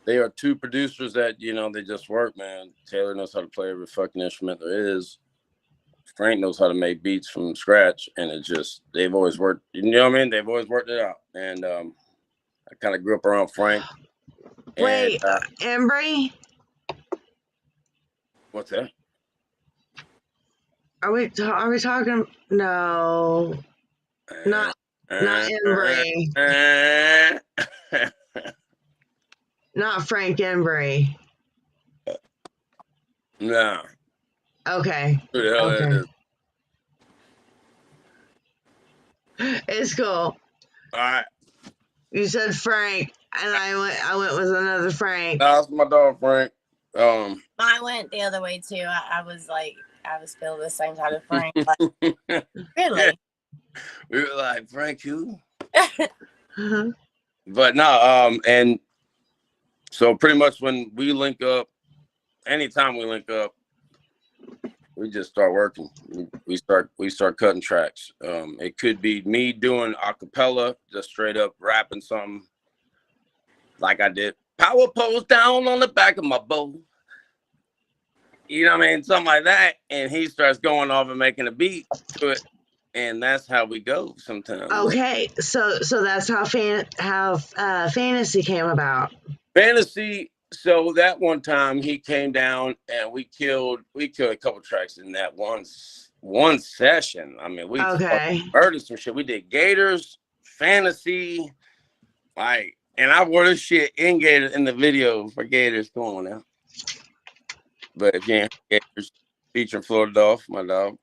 They are two producers that, they just work, man. Taylor knows how to play every fucking instrument there is. Frank knows how to make beats from scratch, and they've always worked, you know what I mean? They've always worked it out. And I kind of grew up around Frank. Wait, Embry? What's that? Are we talking? No, not Embry. Not Frank Embry. No. Okay. Who the hell that is? It's cool. All right. You said Frank, and I went with another Frank. That's my dog, Frank. I went the other way too. I was feeling the same type of Frank. Like, really? Yeah. We were like, Frank, who? But no, and so pretty much when we link up, anytime we link up, we just start working. We start cutting tracks. It could be me doing a cappella, just straight up rapping something like I did. Power pose down on the back of my bow. You know what I mean? Something like that. And he starts going off and making a beat to it. And that's how we go sometimes. Okay, so that's how fantasy came about. Fantasy. So that one time he came down and we killed a couple tracks in that one session. I mean, we murdered some shit. We did Gators, Fantasy, like, and I wore this shit in Gators in the video for Gators. Come on now. But if you ain't Gators featuring Florida Dolph, my dog.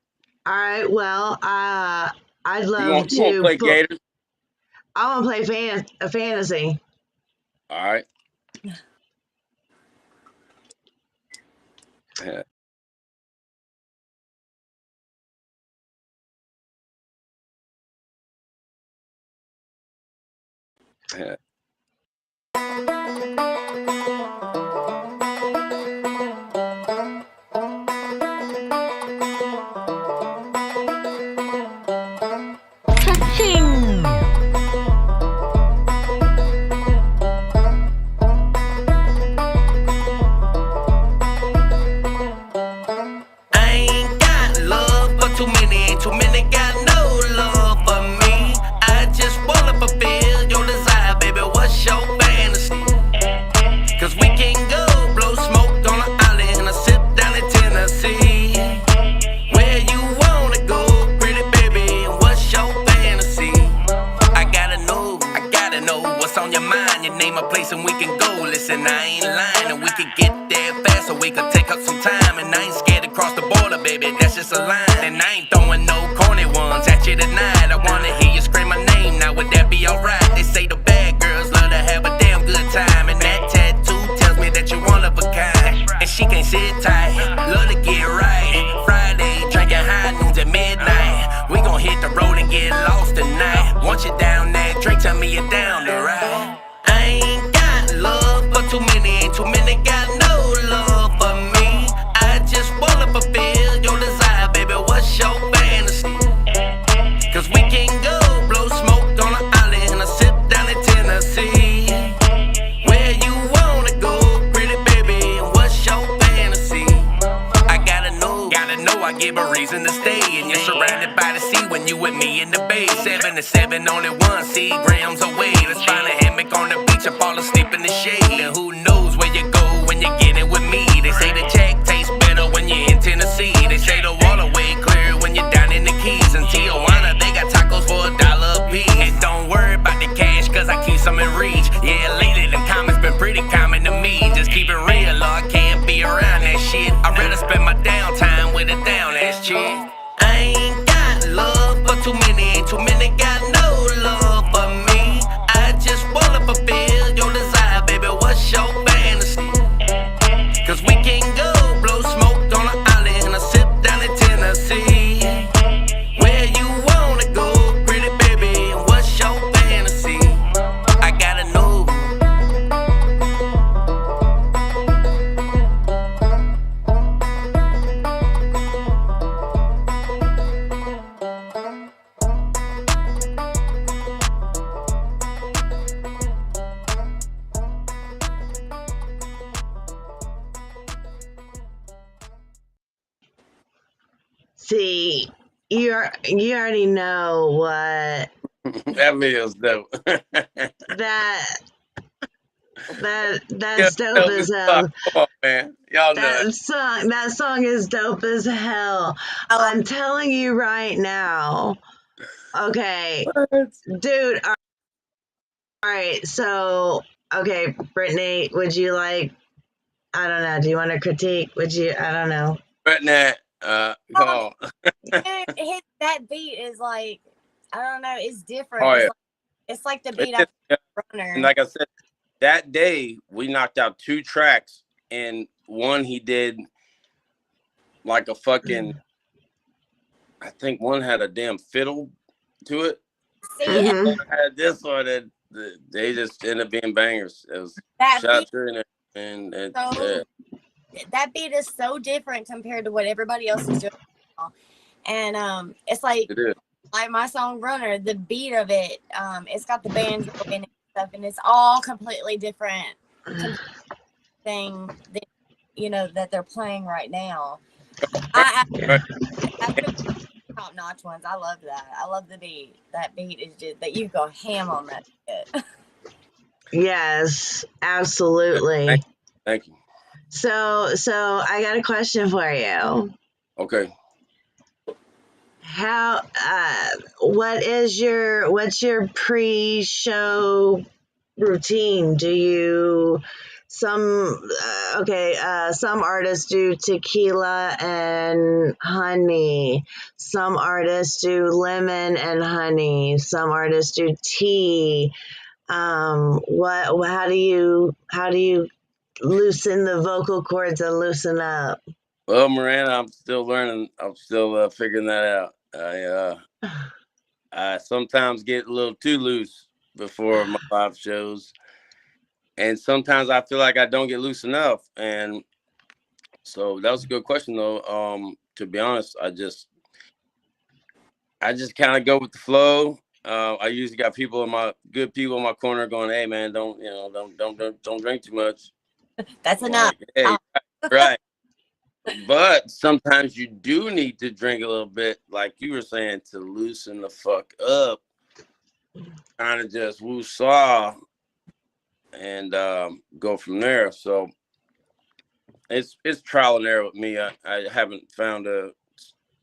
All right, well, I'd love to play Gators. I want to play fantasy. All right. Yeah. Yeah. See, you already know what that video's dope. That's dope as hell. Come on, man. Y'all know that song is dope as hell. I'm telling you right now. Okay, dude. All right, so okay, Brittany, would you like? I don't know. Do you want to critique? Would you? I don't know. Brittany. Come on. That beat is like, I don't know, it's different. Oh, yeah. It's like the beat of Runner. And like I said, that day we knocked out 2 tracks, and one he did like a fucking, I think one had a damn fiddle to it. See, Had this one, and they just ended up being bangers. It was that shot beat, through and that beat is so different compared to what everybody else is doing now. And it's like It is. my song Runner, the beat of it, it's got the banjo in it and stuff, and it's all completely different thing that, you know, that they're playing right now. That's top notch ones. I love that. I love the beat. That beat is just that you go ham on that shit. Yes, absolutely. Thank you. So I got a question for you. Okay. How what's your pre-show routine? Do you some some artists do tequila and honey, some artists do lemon and honey, some artists do tea. How do you loosen the vocal cords and loosen up? Well, Miranda, I'm still learning. I'm still figuring that out. I sometimes get a little too loose before my live shows, and sometimes I feel like I don't get loose enough. And so that was a good question, though. To be honest, I just kind of go with the flow. I usually got good people in my corner going, "Hey, man, don't drink too much." That's enough. Hey, right. But sometimes you do need to drink a little bit, like you were saying, to loosen the fuck up. Kind of just woo-saw and go from there. So it's trial and error with me. I haven't found a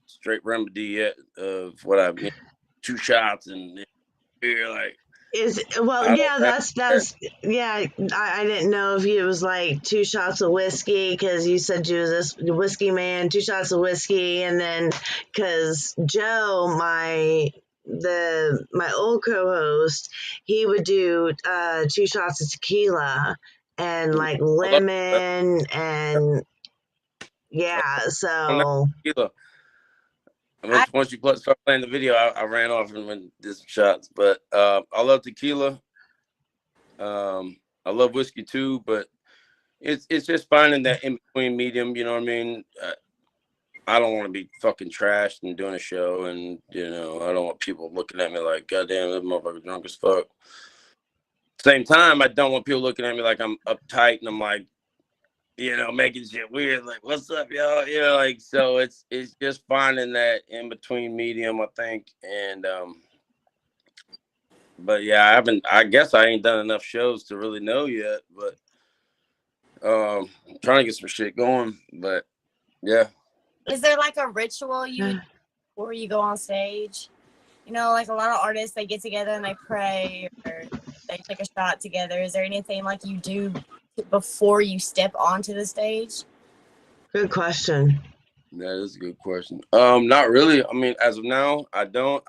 straight remedy yet of what I've 2 shots and beer, like. That's yeah. I didn't know if it was like 2 shots of whiskey because you said you was this whiskey man, 2 shots of whiskey, and then because Joe, my old co-host, he would do 2 shots of tequila and like lemon and yeah. So once you start playing the video, I ran off and went did some shots. But I love tequila. I love whiskey too, but it's just finding that in between medium. You know what I mean? I don't want to be fucking trashed and doing a show, and I don't want people looking at me like, "Goddamn, this motherfucker drunk as fuck." Same time, I don't want people looking at me like I'm uptight and I'm like, making shit weird, like, "What's up, y'all?" Like, so it's just finding that in between medium, I think. And but yeah, I guess I ain't done enough shows to really know yet, but I'm trying to get some shit going. But yeah. Is there like a ritual you would before you go on stage? Like a lot of artists, they get together and they pray or they take a shot together. Is there anything like you do before you step onto the stage? Good question. That is a good question. Not really. I mean, as of now, I don't.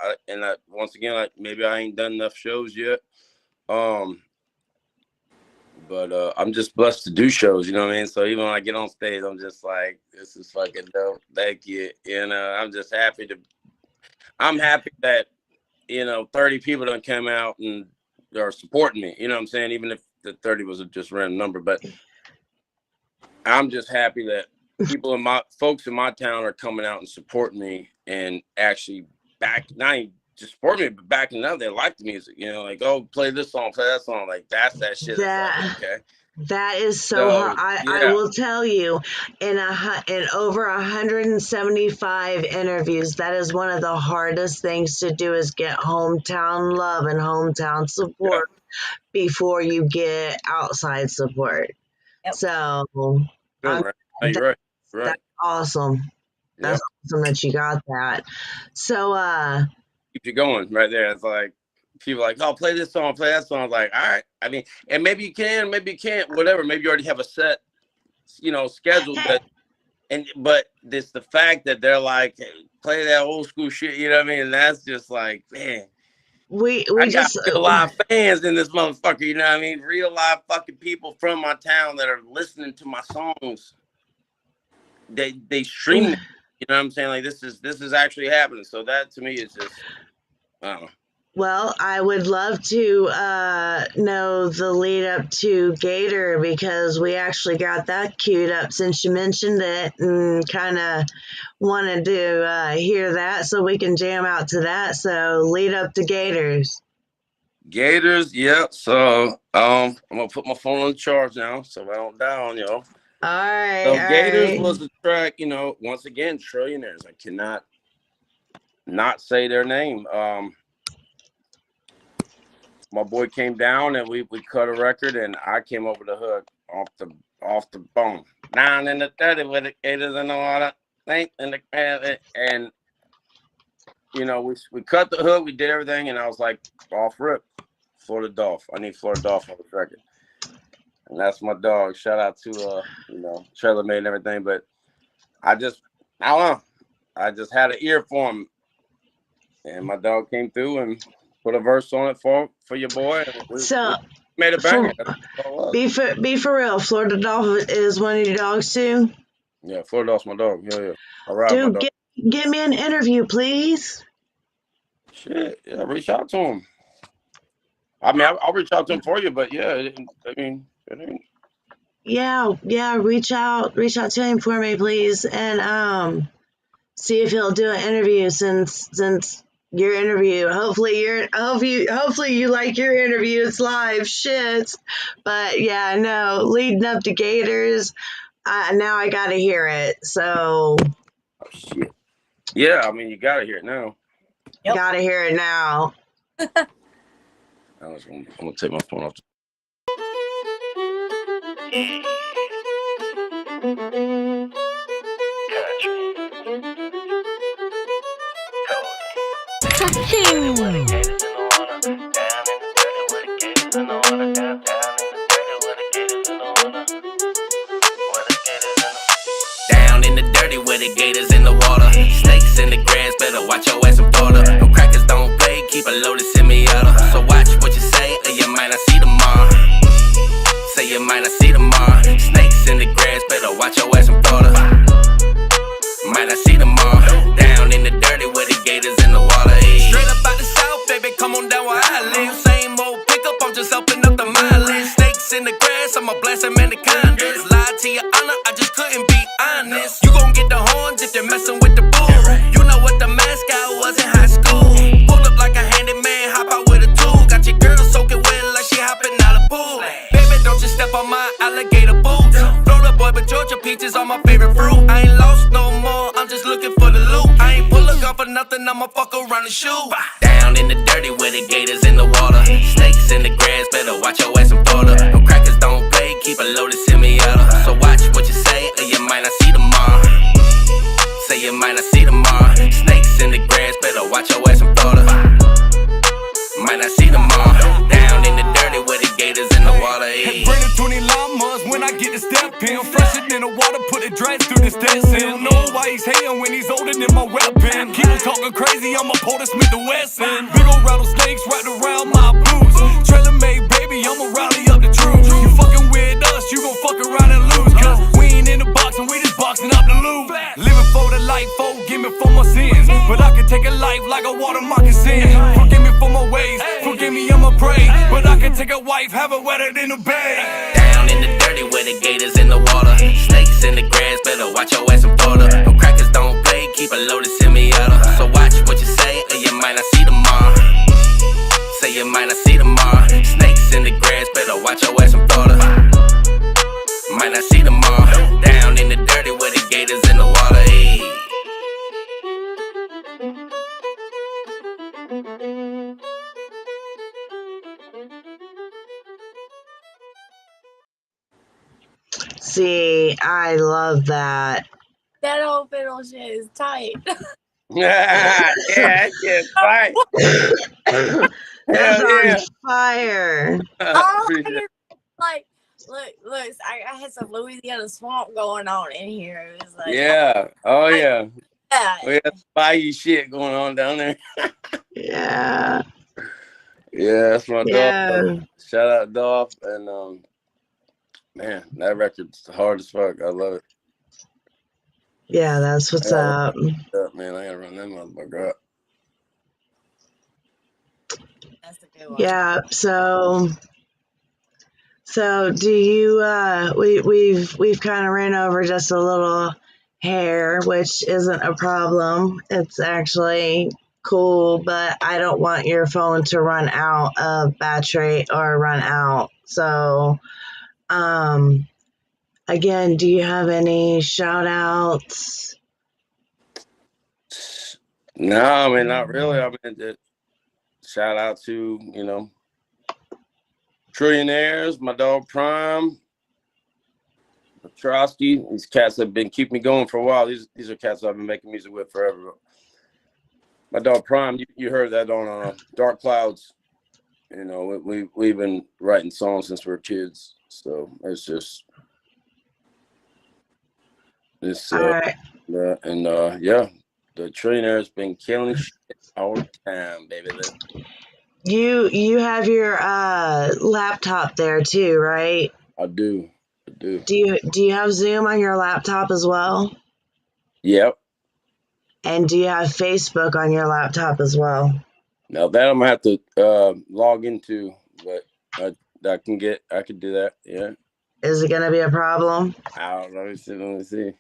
Once again, like maybe I ain't done enough shows yet. But I'm just blessed to do shows. You know what I mean? So even when I get on stage, I'm just like, this is fucking dope. Thank you. I'm just happy I'm happy that 30 people done came out and are supporting me. You know what I'm saying? Even if the 30 was just a random number, but I'm just happy that folks in my town are coming out and supporting me and actually not even just supporting me, but backing up. They like the music, like, "Oh, play this song, play that song." Like, that's that shit. Like, okay. That is so hard. I will tell you, in over 175 interviews, that is one of the hardest things to do is get hometown love and hometown support before you get outside support. Yep. So you're right. That's awesome. That's awesome that you got that. So keep you going right there. It's like people are like, "Oh, play this song, play that song." I was like, all right. I mean, and maybe you can, maybe you can't, whatever. Maybe you already have a set, schedule. But it's the fact that they're like, "Hey, play that old school shit." You know what I mean? And that's just like, man. We I just got real live fans in this motherfucker. You know what I mean? Real live fucking people from my town that are listening to my songs. They stream it. You know what I'm saying? Like this is actually happening. So that to me is just, I don't know. Well, I would love to know the lead up to Gator because we actually got that queued up since you mentioned it and kind of wanted to hear that so we can jam out to that. So, lead up to Gators. Gators, yep. So I'm gonna put my phone on charge now so I don't die on y'all. All right. So all Gators right. was the track, once again, Trillionaires. I cannot not say their name. My boy came down and we cut a record and I came over the hook off the bone. Down in the 30 with the Gators in the water. And we cut the hook, we did everything, and I was like, off rip, Florida Dolph. I need Florida Dolph on this record. And that's my dog. Shout out to Trailer Made and everything. But I don't know. I just had an ear for him. And my dog came through and put a verse on it for your boy. We made a banger. Be for real. Florida Dolphin is one of your dogs too? Yeah, Florida Dolph's my dog. Yeah. All right, Dude, my dog. give me an interview, please. Shit, yeah, reach out to him. I mean, I'll reach out to him for you, but yeah, it ain't. Yeah, reach out to him for me, please, and see if he'll do an interview since your interview. Hopefully you like your interview. It's live shit. But yeah, no, leading up to Gators, now I gotta hear it. So oh, shit. Yeah, I mean you gotta hear it now. Yep. Gotta hear it now. I'm gonna take my phone off. Down in the dirty where the gators in the water. Snakes in the grass, better watch your ass in Florida. No crackers don't play, keep a loaded semi-auto. So watch what you say, or you might not see tomorrow. Say you might not see tomorrow. Snakes in the grass, better watch your ass in Florida. Might not see tomorrow. Down in the dirty where the gators in the water. Straight up out the south, baby, come on down where I live. Same old pickup, I'm just helping up the mileage. Snakes in the grass, I'ma blast them in the condoms. Lie to your honor, I just couldn't be honest. You gon' get the horns if you're messing with the bull. You know what the mascot was in high school. Pull up like a handyman, hop out with a tool. Got your girl soaking wet like she hopping out of pool. Baby, don't you step on my alligator boots. Florida boy, but Georgia peaches are my favorite fruit. I ain't lost no more, I'm just looking for the loot. I ain't pull a gun for nothing, I'ma fuck around and shoot. Down in the dirty where the gators in the water. Snakes in the grass, better watch your ass in Florida. No crackers don't play, keep a loaded semi-auto. So watch what you say, or you might not see tomorrow. Say you might not see tomorrow. Snakes in the grass, better watch your ass in Florida. Might not see tomorrow. Down in the dirty where the gators in the water. Bring the 20 llamas when I get the step in. Fresher than the water, put the dreads through the steps in. Know why he's hating when he's older than my weapon. Keep on talking crazy, I'ma pull the Smith & Wesson. Big ol' rattlesnakes wrapped around my boots. Trailer made, baby, I'ma rally up the troops. You fucking with us, you gon' fuck around and lose. Cause we ain't in the box and we just boxing up the loot. Living for the life, forgive me for my sins. But I can take a life like a water moccasin. Forgive me for my ways, forgive me, I'ma pray. But I can take a wife, have her wetter than a bay. Down in the dirty where the gators in the water. Snakes in the grass, better watch your ass in Florida. No crackers don't play, keep a loaded semi-auto. So watch what you say, or you might not see tomorrow. Say you might not see tomorrow. Snakes in the grass, better watch your ass in Florida. Might not see tomorrow. Down in the dirty where the gators in the water. See, I love that. That whole fiddle shit is tight. Yeah, that shit's fire. That's on fire. Like, look, I had some Louisiana swamp going on in here. It was like, Yeah. Oh yeah. Yeah. We had spy shit going on down there. Yeah. Yeah, that's my Yeah. dog. Shout out Dolph and man, that record's hard as fuck. I love it. Yeah, that's what's up. Man, I gotta run that motherfucker up. That's a good one. Yeah. So do you? We've kind of ran over just a little hair, which isn't a problem. It's actually cool, but I don't want your phone to run out of battery or run out. So, again, do you have any shout outs? No, I mean, not really. I mean, shout out to, Trillionaires, my dog Prime, Petrosky. These cats have been keeping me going for a while. These are cats I've been making music with forever. My dog Prime, you heard that on Dark Clouds. We've been writing songs since we were kids. So it's just this All right. yeah, the Trillionaire's been killing shit all the time, baby. You have your laptop there too, right? I do. Do you have Zoom on your laptop as well? Yep. And do you have Facebook on your laptop as well? Now that I'm gonna have to log into, but I can do that. Yeah. Is it gonna be a problem? I don't know. Let me see.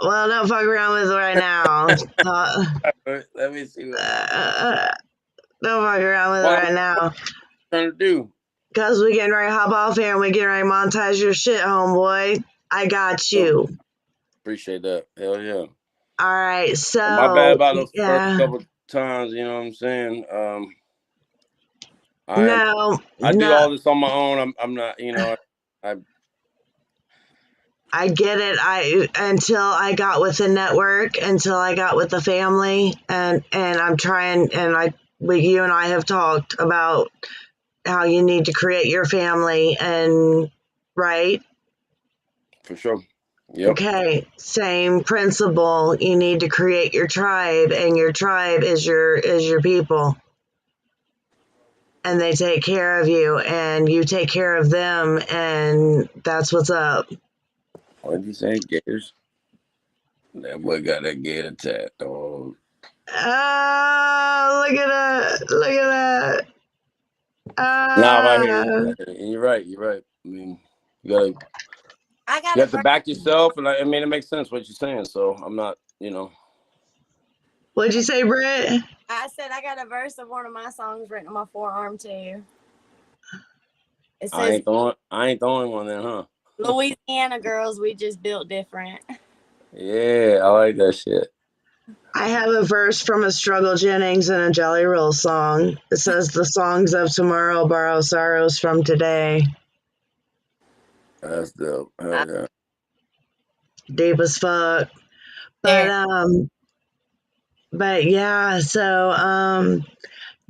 Well, don't fuck around with it right now. Let me see. Don't fuck around with it right now. Trying to do. Cause we getting ready to hop off here and we getting ready to montage your shit, homeboy. I got you. Appreciate that. Hell yeah. All right, so my bad about those first couple times. You know what I'm saying? I do all this on my own. I'm not. I get it. Until I got with the network, until I got with the family, and I'm trying. And you and I have talked about how you need to create your family, and right. For sure. Yep. Okay, same principle. You need to create your tribe, and your tribe is your people. And they take care of you, and you take care of them, and that's what's up. What did you say, Gators? That boy got that gator tat, dog. Look at that! Look at that! Nah, I hear you. And you're right. I mean, you have to back yourself, and I mean, it makes sense what you're saying. So I'm not, What'd you say, Britt? I said I got a verse of one of my songs written on my forearm too. It says, I ain't the only one then, huh? Louisiana girls, we just built different. Yeah, I like that shit. I have a verse from a Struggle Jennings and a Jelly Roll song. It says, "The songs of tomorrow borrow sorrows from today." That's dope. Hell yeah. Deep as fuck. But yeah, so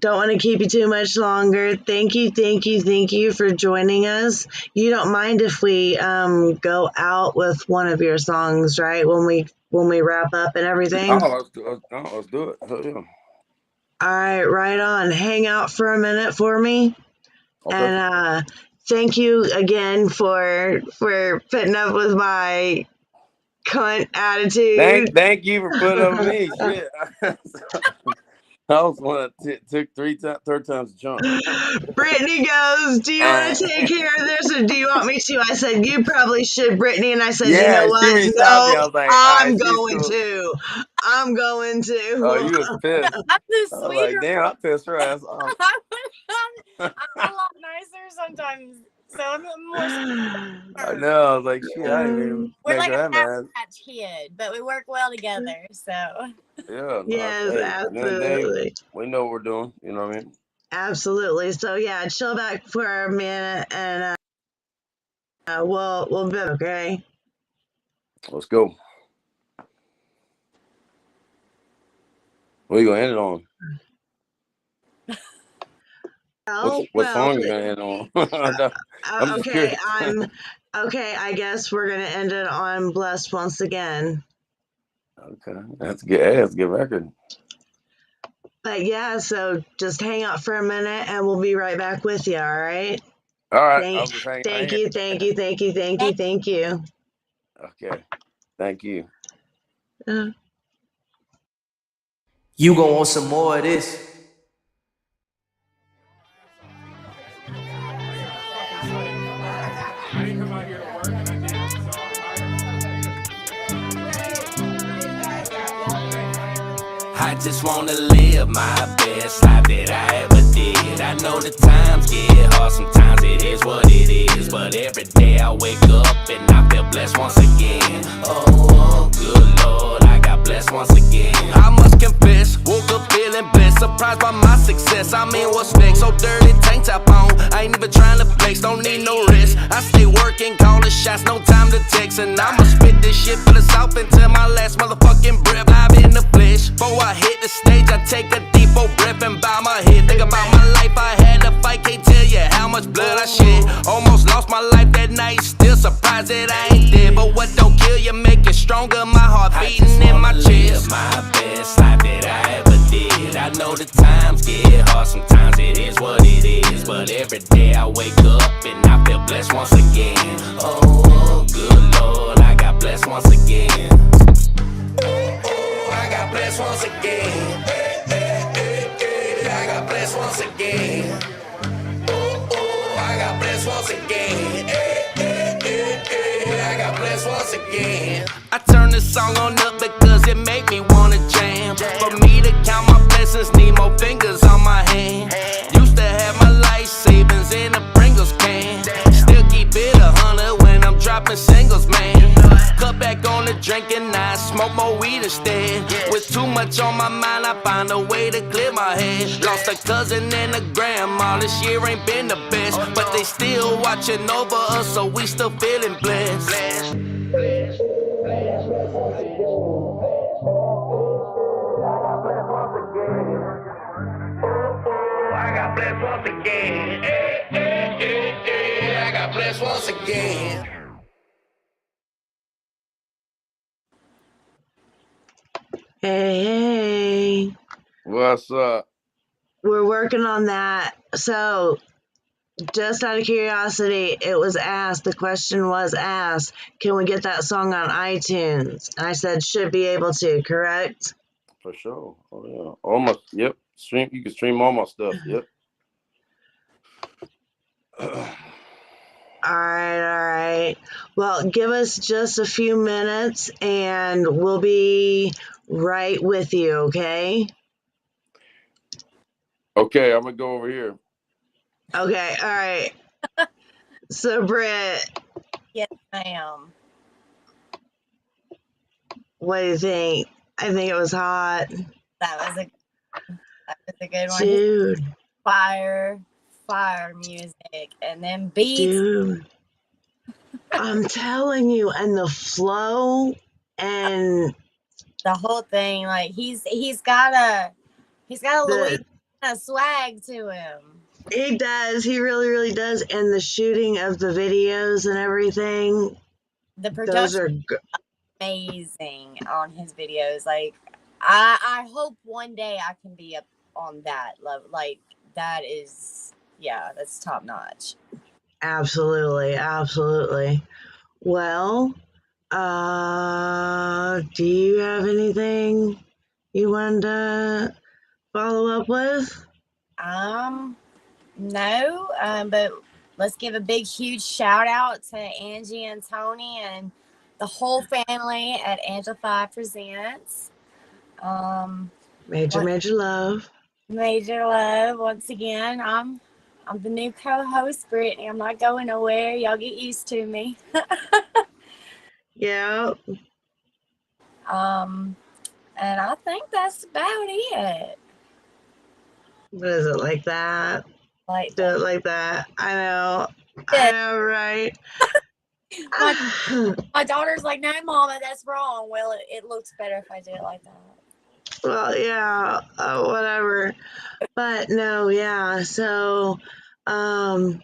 don't want to keep you too much longer. Thank you for joining us. You don't mind if we go out with one of your songs, right? When we wrap up and everything. Let's do it. Hell yeah. All right on. Hang out for a minute for me. Okay. And thank you again for putting up with my cunt attitude. Thank you for putting up with me. Shit. I was one that took third time's jump. Brittany goes, "Do you want to take care of this, or do you want me to?" I said, "You probably should, Brittany." And I said, "You know what? No, I'm going to. I'm going to." Oh, you was pissed. I'm the sweeter. I was like, damn, I pissed her ass off. I'm a lot nicer sometimes. So I'm more. I know. I was like, shit, I didn't even We're make like her a that match kid, but we work well together. So. Yeah. Yes, absolutely. We know what we're doing. You know what I mean? Absolutely. So yeah, chill back for a minute, and we'll be okay. Let's go. What are you gonna end it on? What song you gonna end on? I'm just curious. Okay. I guess we're gonna end it on "Blessed Once Again." Okay, that's good. Hey, that's a good record. But yeah, so just hang out for a minute, and we'll be right back with you. All right. All right. Thank you. Okay. Thank you. You gonna want some more of this? I just wanna live my best life that I ever did. I know the times get hard, sometimes it is what it is. But every day I wake up and I feel blessed once again. Oh, good Lord, I got blessed once again. I must confess, woke up feeling blessed, surprised by my success. I mean, what's next? So dirty, tank top on. I ain't even trying to flex, don't need no rest. I stay working, calling shots, no time to text. And I'ma spit this shit for the South until my last motherfucking breath. Live in the flesh. Before I hit the stage, I take a deep old breath and bow my head. Think about my life, I had to fight, can't tell you how much blood I shed. Almost lost my life that night, still surprised that I ain't dead. But what don't kill you make it stronger, my heart beating in my chest. My best life that I ever did. I know the times get hard, sometimes it is what it is. But every day I wake up and I feel blessed once again. Oh, good Lord, I got blessed once again. I got blessed once again. I got blessed once again. I got blessed once again. I got blessed once again. I turned this song on up because it made me wanna jam. For me to count my blessings, need more fingers on my hand. Used to have my life savings in a Pringles can. Still keep it 100 when I'm dropping singles, man. Cut back on the drinking, I smoke more weed instead. With too much on my mind, I find a way to clear my head. Lost a cousin and a grandma, this year ain't been the best. But they still watching over us, so we still feeling blessed. I got blessed once again. I got blessed once again. Hey. What's up? We're working on that. So, just out of curiosity, the question was asked, can we get that song on iTunes? And I said, should be able to, correct? For sure. Oh yeah. Almost. Yep. Stream. You can stream all my stuff. Yep. All right. Well, give us just a few minutes and we'll be right with you, okay? Okay, I'm gonna go over here. Okay, all right. So, Britt, Yes, ma'am. what do you think? I think it was hot. That was a good one. Dude. Fire music, and then beats. Dude. I'm telling you, and the flow and the whole thing, like he's got a Louisiana swag to him. He does. He really, really does. And the shooting of the videos and everything. The production is amazing on his videos. Like I hope one day I can be up on that level. Like that is, yeah, that's top notch. Absolutely, absolutely. Well, do you have anything you wanted to follow up with? No, but let's give a big, huge shout out to Angie and Tony and the whole family at Angified Presents. Major love. Major love. Once again, I'm the new co-host, Brittany. I'm not going nowhere. Y'all get used to me. Yeah. And I think that's about it. What is it, like that? Like do that. It like that. I know. I know, right? my daughter's like, no, Mama, that's wrong. Well, it looks better if I do it like that. Well, yeah, whatever. But no, yeah. So, I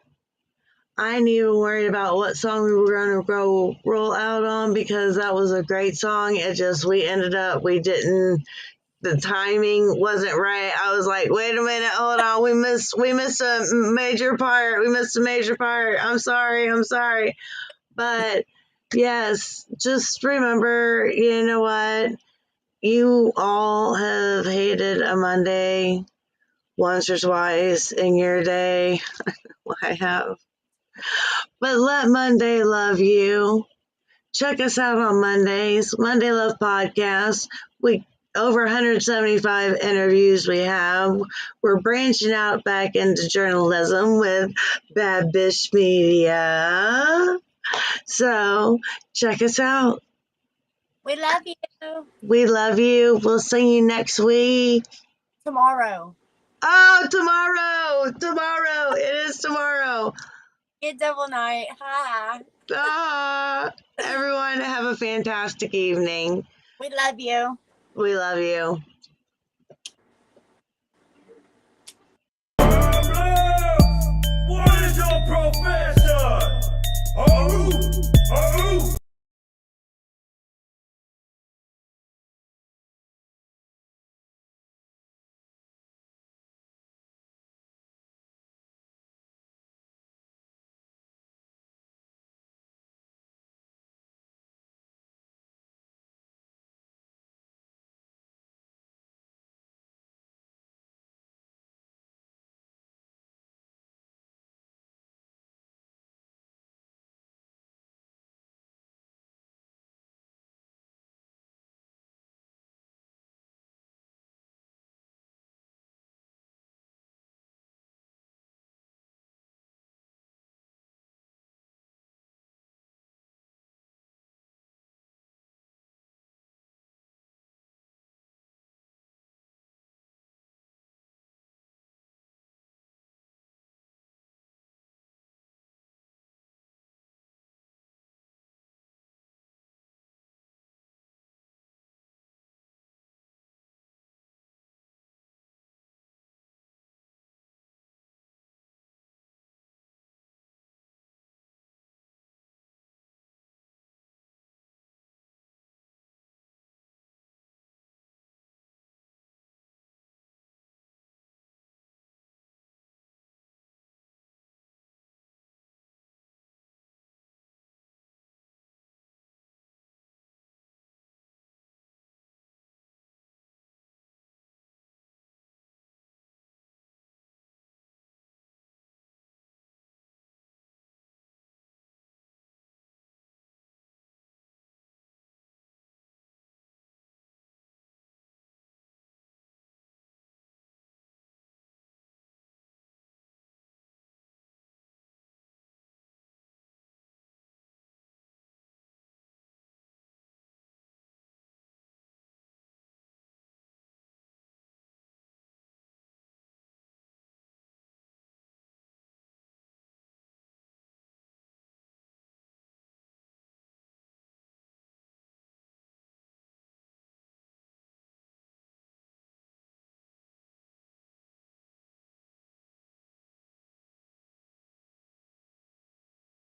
ain't even worried about what song we were going to roll out on because that was a great song. It just, the timing wasn't right. I was like, wait a minute, hold on. We missed a major part. I'm sorry. But yes, just remember, you know what? You all have hated a Monday once or twice in your day. I have. But let Monday love you. Check us out on Mondays, Monday Love Podcast. We over 175 interviews we have. We're branching out back into journalism with Bad Bish Media. So check us out. We love you. We love you. We'll see you next week. Tomorrow. Oh, tomorrow. Tomorrow. It is tomorrow. Good double night. Hi. Everyone have a fantastic evening. We love you. We love you. What is your profession?